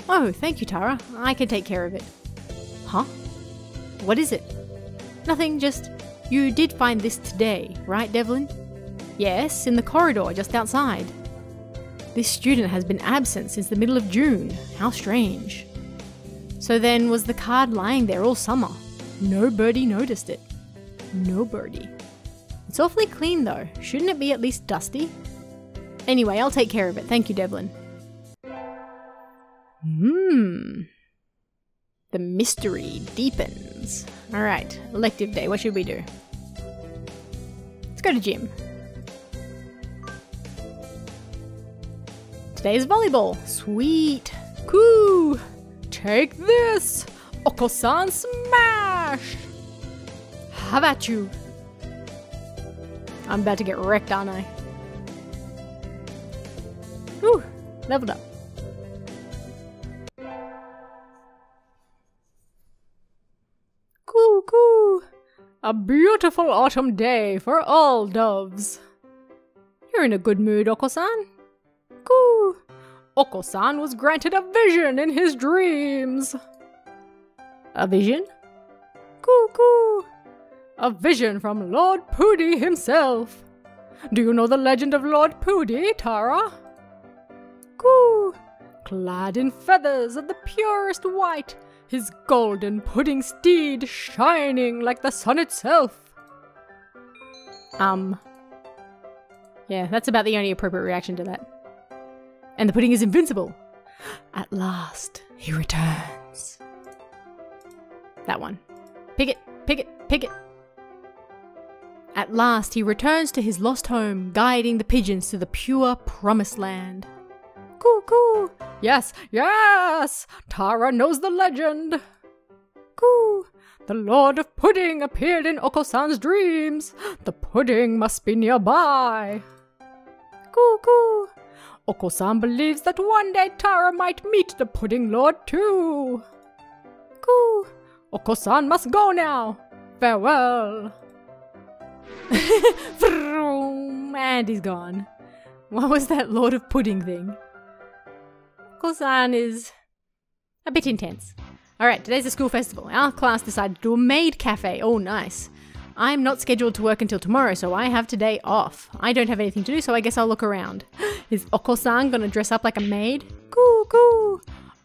Oh, thank you, Tara. I can take care of it. Huh? What is it? Nothing, just... You did find this today, right, Devlin? Yes, in the corridor just outside. This student has been absent since the middle of June. How strange. So then, was the card lying there all summer? Nobody noticed it. Nobody. It's awfully clean though. Shouldn't it be at least dusty? Anyway, I'll take care of it. Thank you, Devlin. The mystery deepens. Alright, elective day. What should we do? Let's go to gym. Today's volleyball. Sweet. Cool. Take this. Okosan smash. How about you? I'm about to get wrecked, aren't I? Whew, leveled up. Coo. A beautiful autumn day for all doves. You're in a good mood, Okosan. Coo. Okosan was granted a vision in his dreams. A vision? Coo. A vision from Lord Pooty himself. Do you know the legend of Lord Pooty, Tara? Coo! Clad in feathers of the purest white, his golden pudding steed shining like the sun itself. Yeah, that's about the only appropriate reaction to that. And the pudding is invincible. At last, he returns. That one. Pick it. At last, he returns to his lost home, guiding the pigeons to the pure promised land. Coo. Yes. Tara knows the legend. Coo. The Lord of Pudding appeared in Okosan's dreams. The pudding must be nearby. Coo. Okosan believes that one day Tara might meet the Pudding Lord too. Coo. Okosan must go now. Farewell. And he's gone. What was that Lord of Pudding thing? Okosan is a bit intense. Alright, today's a school festival. Our class decided to do a maid cafe. Oh, nice. I'm not scheduled to work until tomorrow, so I have today off. I don't have anything to do, so I guess I'll look around. Is Okosan gonna dress up like a maid? Coo.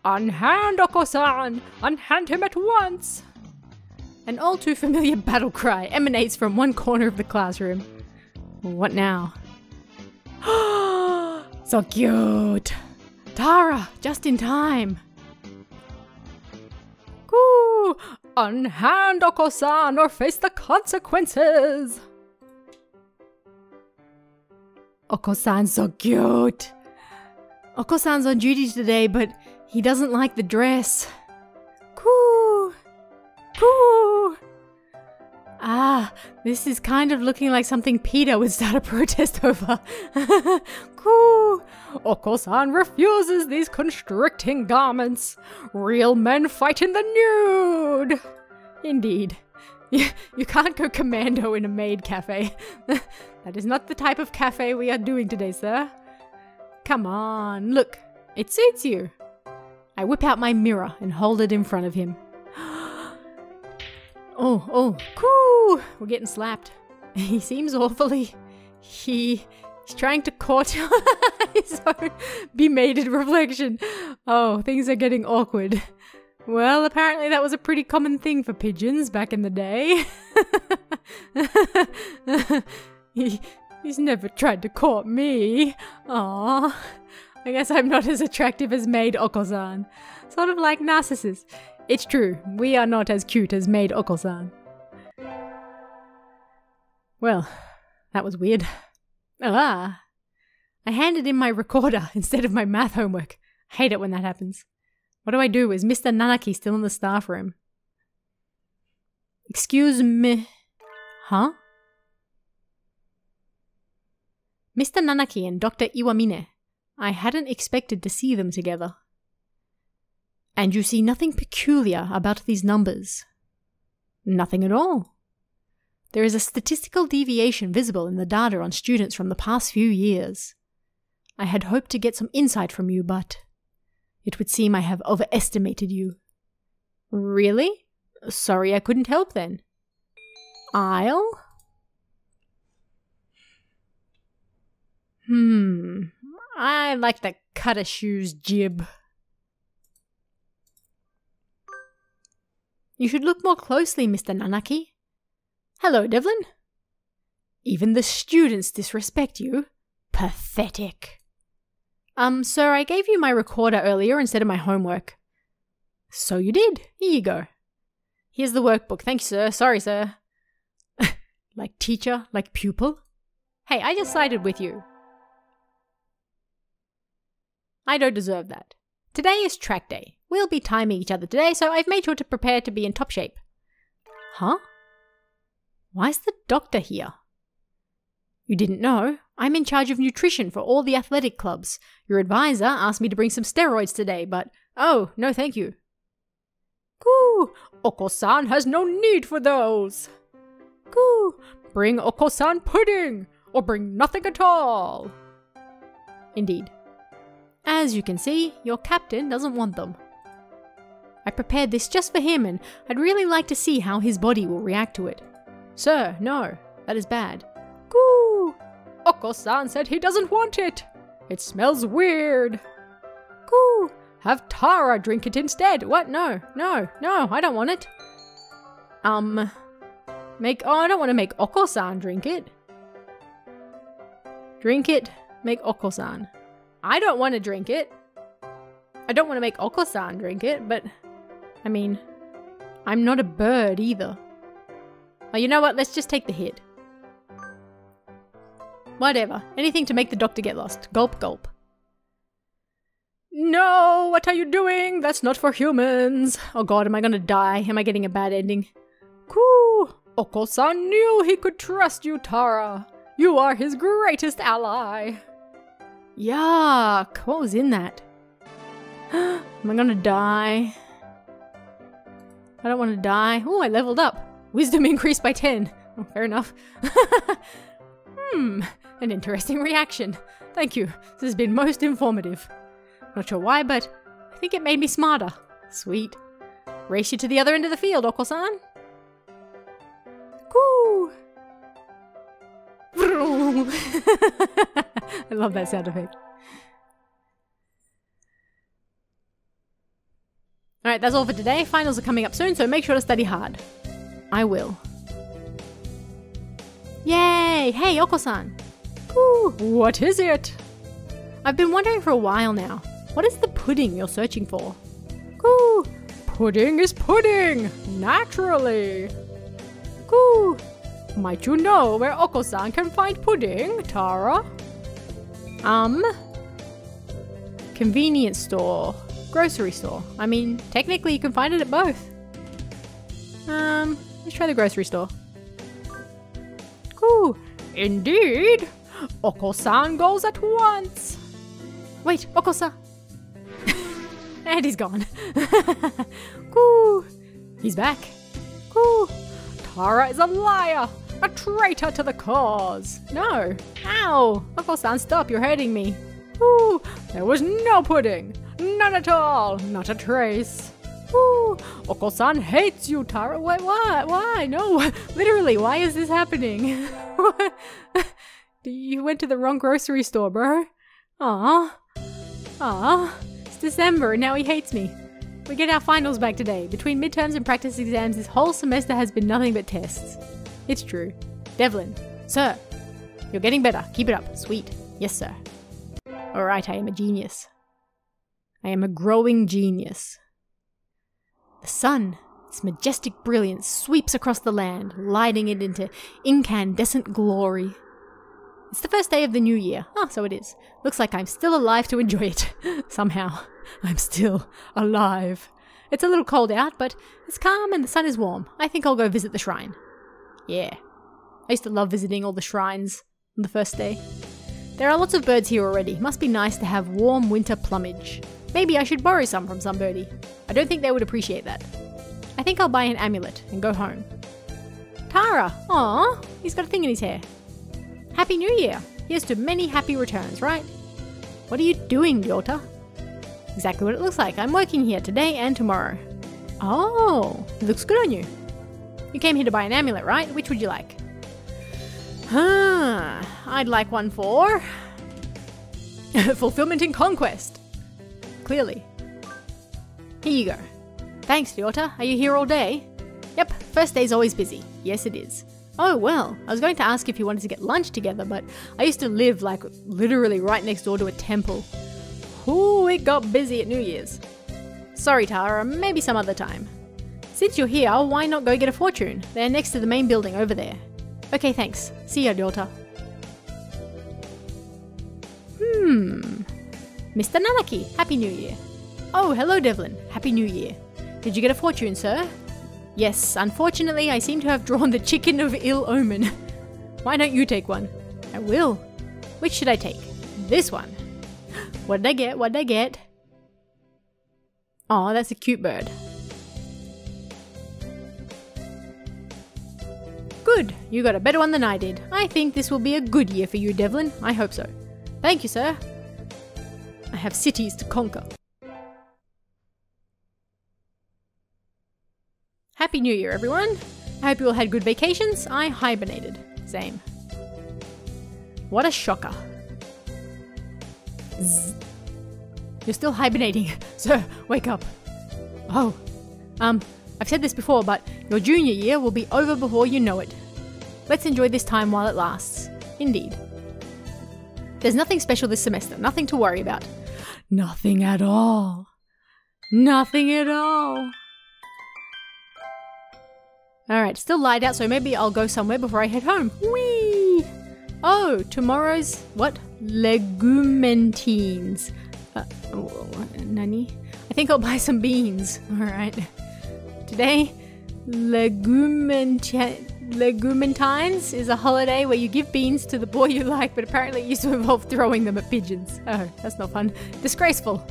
Unhand Okosan! Unhand him at once! An all too familiar battle cry emanates from one corner of the classroom. What now? So cute! Tara, just in time! Coo! Unhand Okosan or face the consequences! Okosan's so cute! Okosan's on duty today, but He doesn't like the dress. Coo! Coo! Ah, this is kind of looking like something Peter would start a protest over. Coo! Okosan refuses these constricting garments. Real men fight in the nude. Indeed. You can't go commando in a maid cafe. That is not the type of cafe we are doing today, sir. Come on, look. It suits you. I whip out my mirror and hold it in front of him. Oh, coo! We're getting slapped. He seems awfully... He's trying to court his own bemated reflection. Oh, things are getting awkward. Well, apparently that was a pretty common thing for pigeons back in the day. He's never tried to court me. Aww. I guess I'm not as attractive as Maid Okosan. Sort of like Narcissus. It's true, we are not as cute as Maid Okosan. Well, that was weird. Ah! I handed in my recorder instead of my math homework. I hate it when that happens. What do I do? Is Mr. Nanaki still in the staff room? Excuse me. Huh? Mr. Nanaki and Dr. Iwamine. I hadn't expected to see them together. And you see nothing peculiar about these numbers? Nothing at all. There is a statistical deviation visible in the data on students from the past few years. I had hoped to get some insight from you, but it would seem I have overestimated you. Really? Sorry I couldn't help then. I like the cut a shoes jib. You should look more closely, Mr. Nanaki. Hello, Devlin. Even the students disrespect you. Pathetic. Sir, I gave you my recorder earlier instead of my homework. So you did. Here you go. Here's the workbook. Thank you, sir. Sorry, sir. Like teacher, like pupil. Hey, I just sided with you. I don't deserve that. Today is track day. We'll be timing each other today, so I've made sure to prepare to be in top shape. Huh? Why is the doctor here? You didn't know? I'm in charge of nutrition for all the athletic clubs. Your advisor asked me to bring some steroids today, but... Oh, no thank you. Coo! Okosan has no need for those. Coo! Bring Okosan pudding, or bring nothing at all. Indeed. As you can see, your captain doesn't want them. I prepared this just for him, and I'd really like to see how his body will react to it. Sir, no, that is bad. Coo! Okosan said he doesn't want it. It smells weird. Coo! Have Tara drink it instead. What? No, I don't want it. I don't want to make Okosan drink it. Drink it, make Okosan. I don't want to drink it. I don't want to make Okosan drink it, but... I mean, I'm not a bird either. Oh, you know what? Let's just take the hit. Whatever. Anything to make the doctor get lost. Gulp, gulp. No! What are you doing? That's not for humans. Oh god, am I gonna die? Am I getting a bad ending? Coo! Okosan knew he could trust you, Tara. You are his greatest ally. Yuck! What was in that? Am I gonna die? I don't want to die. Oh, I leveled up. Wisdom increased by 10. Oh, fair enough. An interesting reaction. Thank you. This has been most informative. Not sure why, but I think it made me smarter. Sweet. Race you to the other end of the field, Okosan. Coo! I love that sound effect. Alright, that's all for today. Finals are coming up soon, so make sure to study hard. I will. Yay! Hey, Okosan! Coo! What is it? I've been wondering for a while now. What is the pudding you're searching for? Coo! Pudding is pudding! Naturally! Coo! Might you know where Okosan can find pudding, Tara? Convenience store. grocery store. I mean, technically you can find it at both. Let's try the grocery store. Ooh, indeed. Okosan goes at once. Wait, Okosan. And he's gone. Ooh, he's back. Ooh, Tara is a liar. A traitor to the cause. No. Ow. Okosan, stop. You're hurting me. Ooh, there was no pudding. None at all. Not a trace. Ooh, Okosan hates you, Tara. Wait, what? Why? No. Literally, why is this happening? You went to the wrong grocery store, bro. Aw. It's December and now he hates me. We get our finals back today. Between midterms and practice exams, this whole semester has been nothing but tests. It's true. Devlin. Sir. You're getting better. Keep it up. Sweet. Yes, sir. Alright, I am a genius. I am a growing genius. The sun, its majestic brilliance, sweeps across the land, lighting it into incandescent glory. It's the first day of the new year. Ah, so it is. Looks like I'm still alive to enjoy it. Somehow. I'm still alive. It's a little cold out, but it's calm and the sun is warm. I think I'll go visit the shrine. Yeah. I used to love visiting all the shrines on the first day. There are lots of birds here already. Must be nice to have warm winter plumage. Maybe I should borrow some from some birdie. I don't think they would appreciate that. I think I'll buy an amulet and go home. Tara! Aw, he's got a thing in his hair. Happy New Year! Here's to many happy returns, right? What are you doing, daughter? Exactly what it looks like. I'm working here today and tomorrow. Oh, it looks good on you. You came here to buy an amulet, right? Which would you like? I'd like one for... fulfillment and conquest. Clearly. Here you go. Thanks, daughter. Are you here all day? Yep, first day's always busy. Yes, it is. Oh, well, I was going to ask if you wanted to get lunch together, but I used to live, like, literally right next door to a temple. Ooh, it got busy at New Year's. Sorry, Tara, maybe some other time. Since you're here, why not go get a fortune? They're next to the main building over there. Okay, thanks. See ya, daughter. Mr. Nanaki, Happy New Year. Oh, hello, Devlin. Happy New Year. Did you get a fortune, sir? Yes, unfortunately, I seem to have drawn the chicken of ill omen. Why don't you take one? I will. Which should I take? This one. What did I get? What did I get? Oh, that's a cute bird. Good. You got a better one than I did. I think this will be a good year for you, Devlin. I hope so. Thank you, sir. I have cities to conquer. Happy New Year, everyone. I hope you all had good vacations. I hibernated. Same. What a shocker. Zzz. You're still hibernating. Sir, wake up. Oh. I've said this before, but your junior year will be over before you know it. Let's enjoy this time while it lasts. Indeed. There's nothing special this semester. Nothing to worry about. Nothing at all. Nothing at all. Alright, still light out, so maybe I'll go somewhere before I head home. Whee! Oh, tomorrow's, what? Legumentines. Nani? I think I'll buy some beans. Alright. Today, Legumentines is a holiday where you give beans to the boy you like, but apparently it used to involve throwing them at pigeons. Oh, that's not fun. Disgraceful.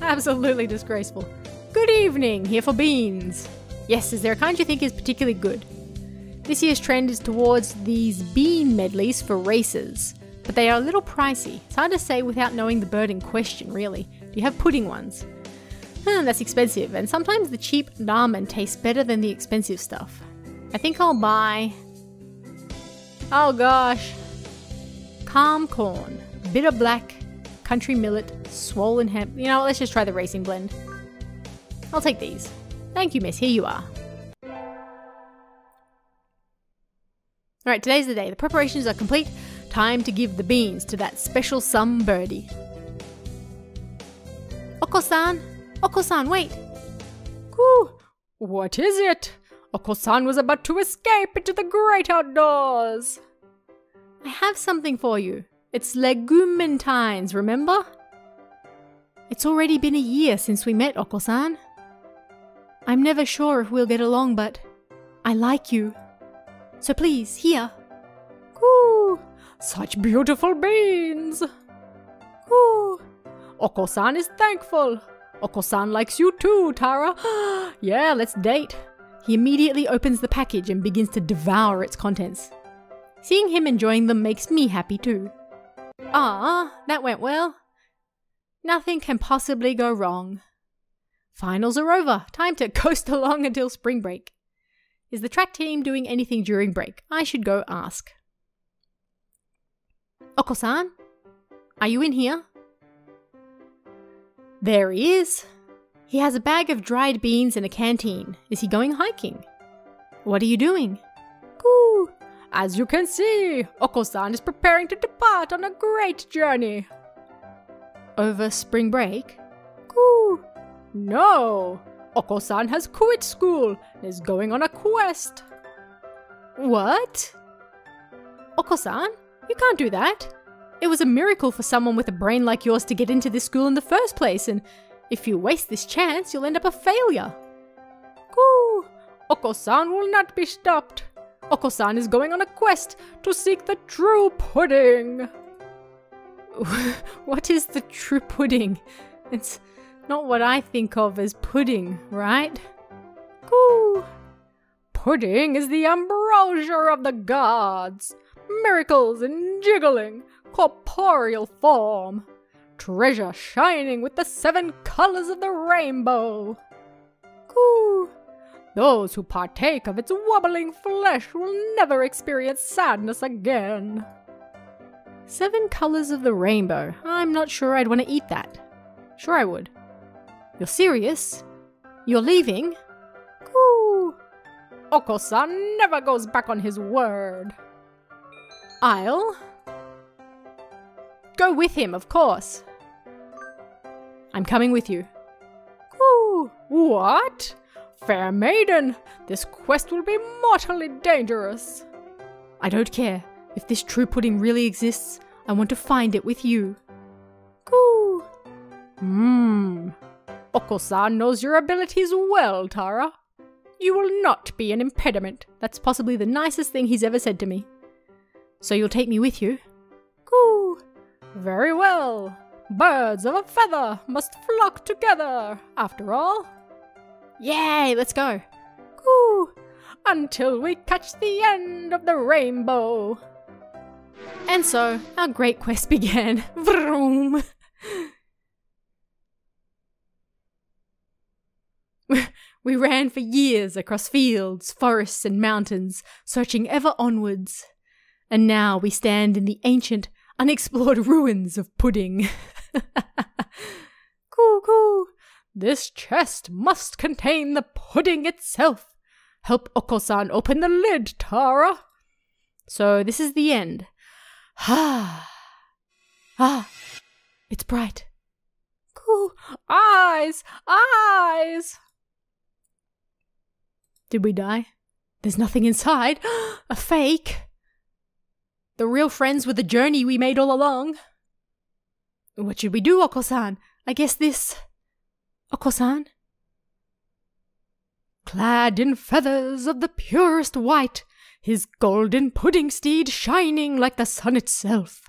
Absolutely disgraceful. Good evening, here for beans. Yes, is there a kind you think is particularly good? This year's trend is towards these bean medleys for races, but they are a little pricey. It's hard to say without knowing the bird in question, really. Do you have pudding ones? That's expensive, and sometimes the cheap ramen tastes better than the expensive stuff. I think I'll buy... oh gosh. Calm corn, bitter black, country millet, swollen hemp. You know what, let's just try the racing blend. I'll take these. Thank you, miss. Here you are. Alright, today's the day. The preparations are complete. Time to give the beans to that special some birdie. Okosan! Okosan, wait! Whew. What is it? Okosan was about to escape into the great outdoors. I have something for you. It's legumentines, remember? It's already been a year since we met, Okosan. I'm never sure if we'll get along, but I like you. So please, here. Ooh, such beautiful beans. Ooh, Okosan is thankful. Okosan likes you too, Tara. Yeah, let's date. He immediately opens the package and begins to devour its contents. Seeing him enjoying them makes me happy too. Ah, that went well. Nothing can possibly go wrong. Finals are over. Time to coast along until spring break. Is the track team doing anything during break? I should go ask. Okosan, are you in here? There he is. He has a bag of dried beans and a canteen. Is he going hiking? What are you doing? Ooh, as you can see, Okosan is preparing to depart on a great journey. Over spring break? Ooh, no. Okosan has quit school and is going on a quest. What? Okosan, you can't do that. It was a miracle for someone with a brain like yours to get into this school in the first place, and if you waste this chance, you'll end up a failure. Ooh, Okosan will not be stopped. Okosan is going on a quest to seek the true pudding. What is the true pudding? It's not what I think of as pudding, right? Ooh. Pudding is the ambrosia of the gods. Miracles in jiggling, corporeal form. Treasure shining with the 7 colors of the rainbow. Ooh. Those who partake of its wobbling flesh will never experience sadness again. 7 colors of the rainbow. I'm not sure I'd want to eat that. Sure I would. You're serious? You're leaving? Ooh. Okosan never goes back on his word. I'll go with him, of course. I'm coming with you. Ooh, what? Fair maiden, this quest will be mortally dangerous. I don't care. If this true pudding really exists, I want to find it with you. Ooh. Okosan knows your abilities well, Tara. You will not be an impediment. That's possibly the nicest thing he's ever said to me. So you'll take me with you? Ooh. Very well. Birds of a feather must flock together, after all. Yay, let's go. Ooh. Until we catch the end of the rainbow. And so, our great quest began. Vroom. We ran for years across fields, forests and mountains, searching ever onwards. And now we stand in the ancient, unexplored ruins of pudding. Coo. This chest must contain the pudding itself. Help Okosan open the lid, Tara. So this is the end. It's bright. Cool. Eyes! Did we die? There's nothing inside. A fake. The real friends were the journey we made all along. What should we do, Okosan? I guess this... Okosan? Clad in feathers of the purest white, his golden pudding steed shining like the sun itself.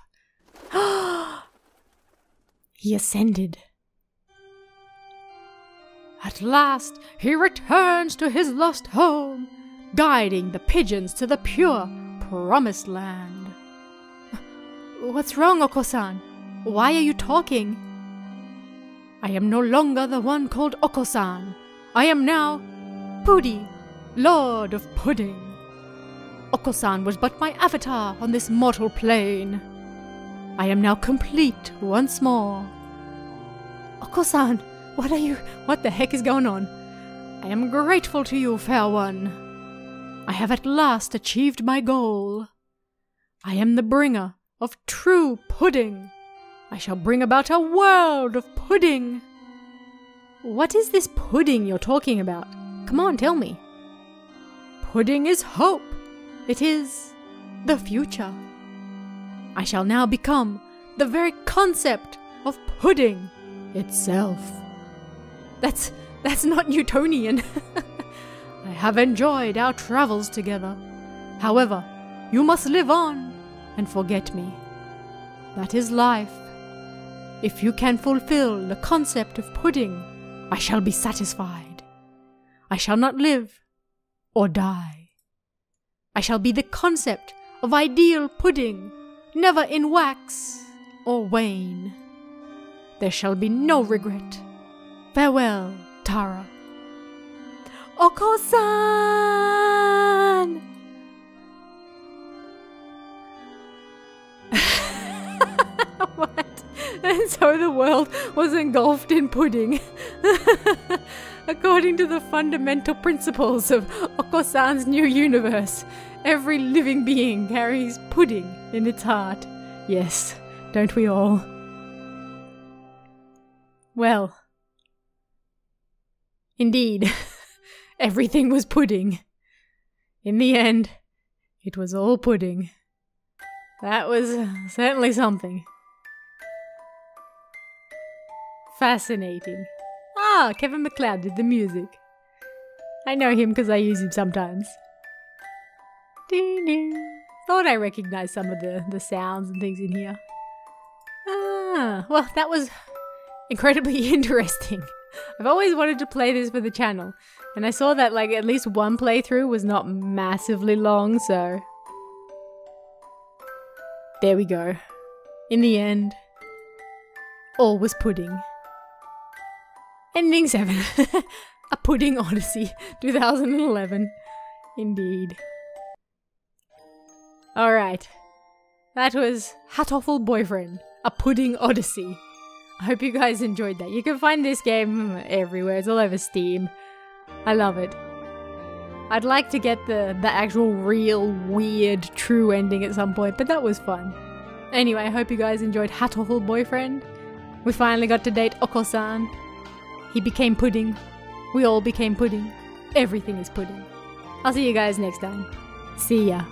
He ascended. At last he returns to his lost home, guiding the pigeons to the pure, promised land. What's wrong, Okosan? Why are you talking? I am no longer the one called Okosan. I am now Pudi, Lord of Pudding. Okosan was but my avatar on this mortal plane. I am now complete once more. Okosan, what the heck is going on? I am grateful to you, fair one. I have at last achieved my goal. I am the bringer of true pudding. I shall bring about a world of pudding. What is this pudding you're talking about? Come on, tell me. Pudding is hope. It is the future. I shall now become the very concept of pudding. itself. That's not Newtonian. I have enjoyed our travels together. However, you must live on and forget me. That is life. If you can fulfill the concept of pudding, I shall be satisfied. I shall not live or die. I shall be the concept of ideal pudding, never in wax or wane. There shall be no regret. Farewell, Tara. Okosan! What? And so the world was engulfed in pudding. According to the fundamental principles of Okosan's new universe, every living being carries pudding in its heart. Yes, don't we all? Well, indeed, everything was pudding. In the end, it was all pudding. That was certainly something. Fascinating. Ah, Kevin MacLeod did the music. I know him because I use him sometimes. Thought I recognized some of the sounds and things in here. Ah, well, that was incredibly interesting. I've always wanted to play this for the channel, and I saw that like at least one playthrough was not massively long, so there we go. In the end, all was pudding. Ending 7. A Pudding Odyssey, 2011. Indeed. Alright. That was Hatoful Boyfriend, A Pudding Odyssey. I hope you guys enjoyed that. You can find this game everywhere. It's all over Steam. I love it. I'd like to get the actual real weird true ending at some point, but that was fun. Anyway, I hope you guys enjoyed Hatoful Boyfriend. We finally got to date Okosan. He became pudding. We all became pudding. Everything is pudding. I'll see you guys next time. See ya.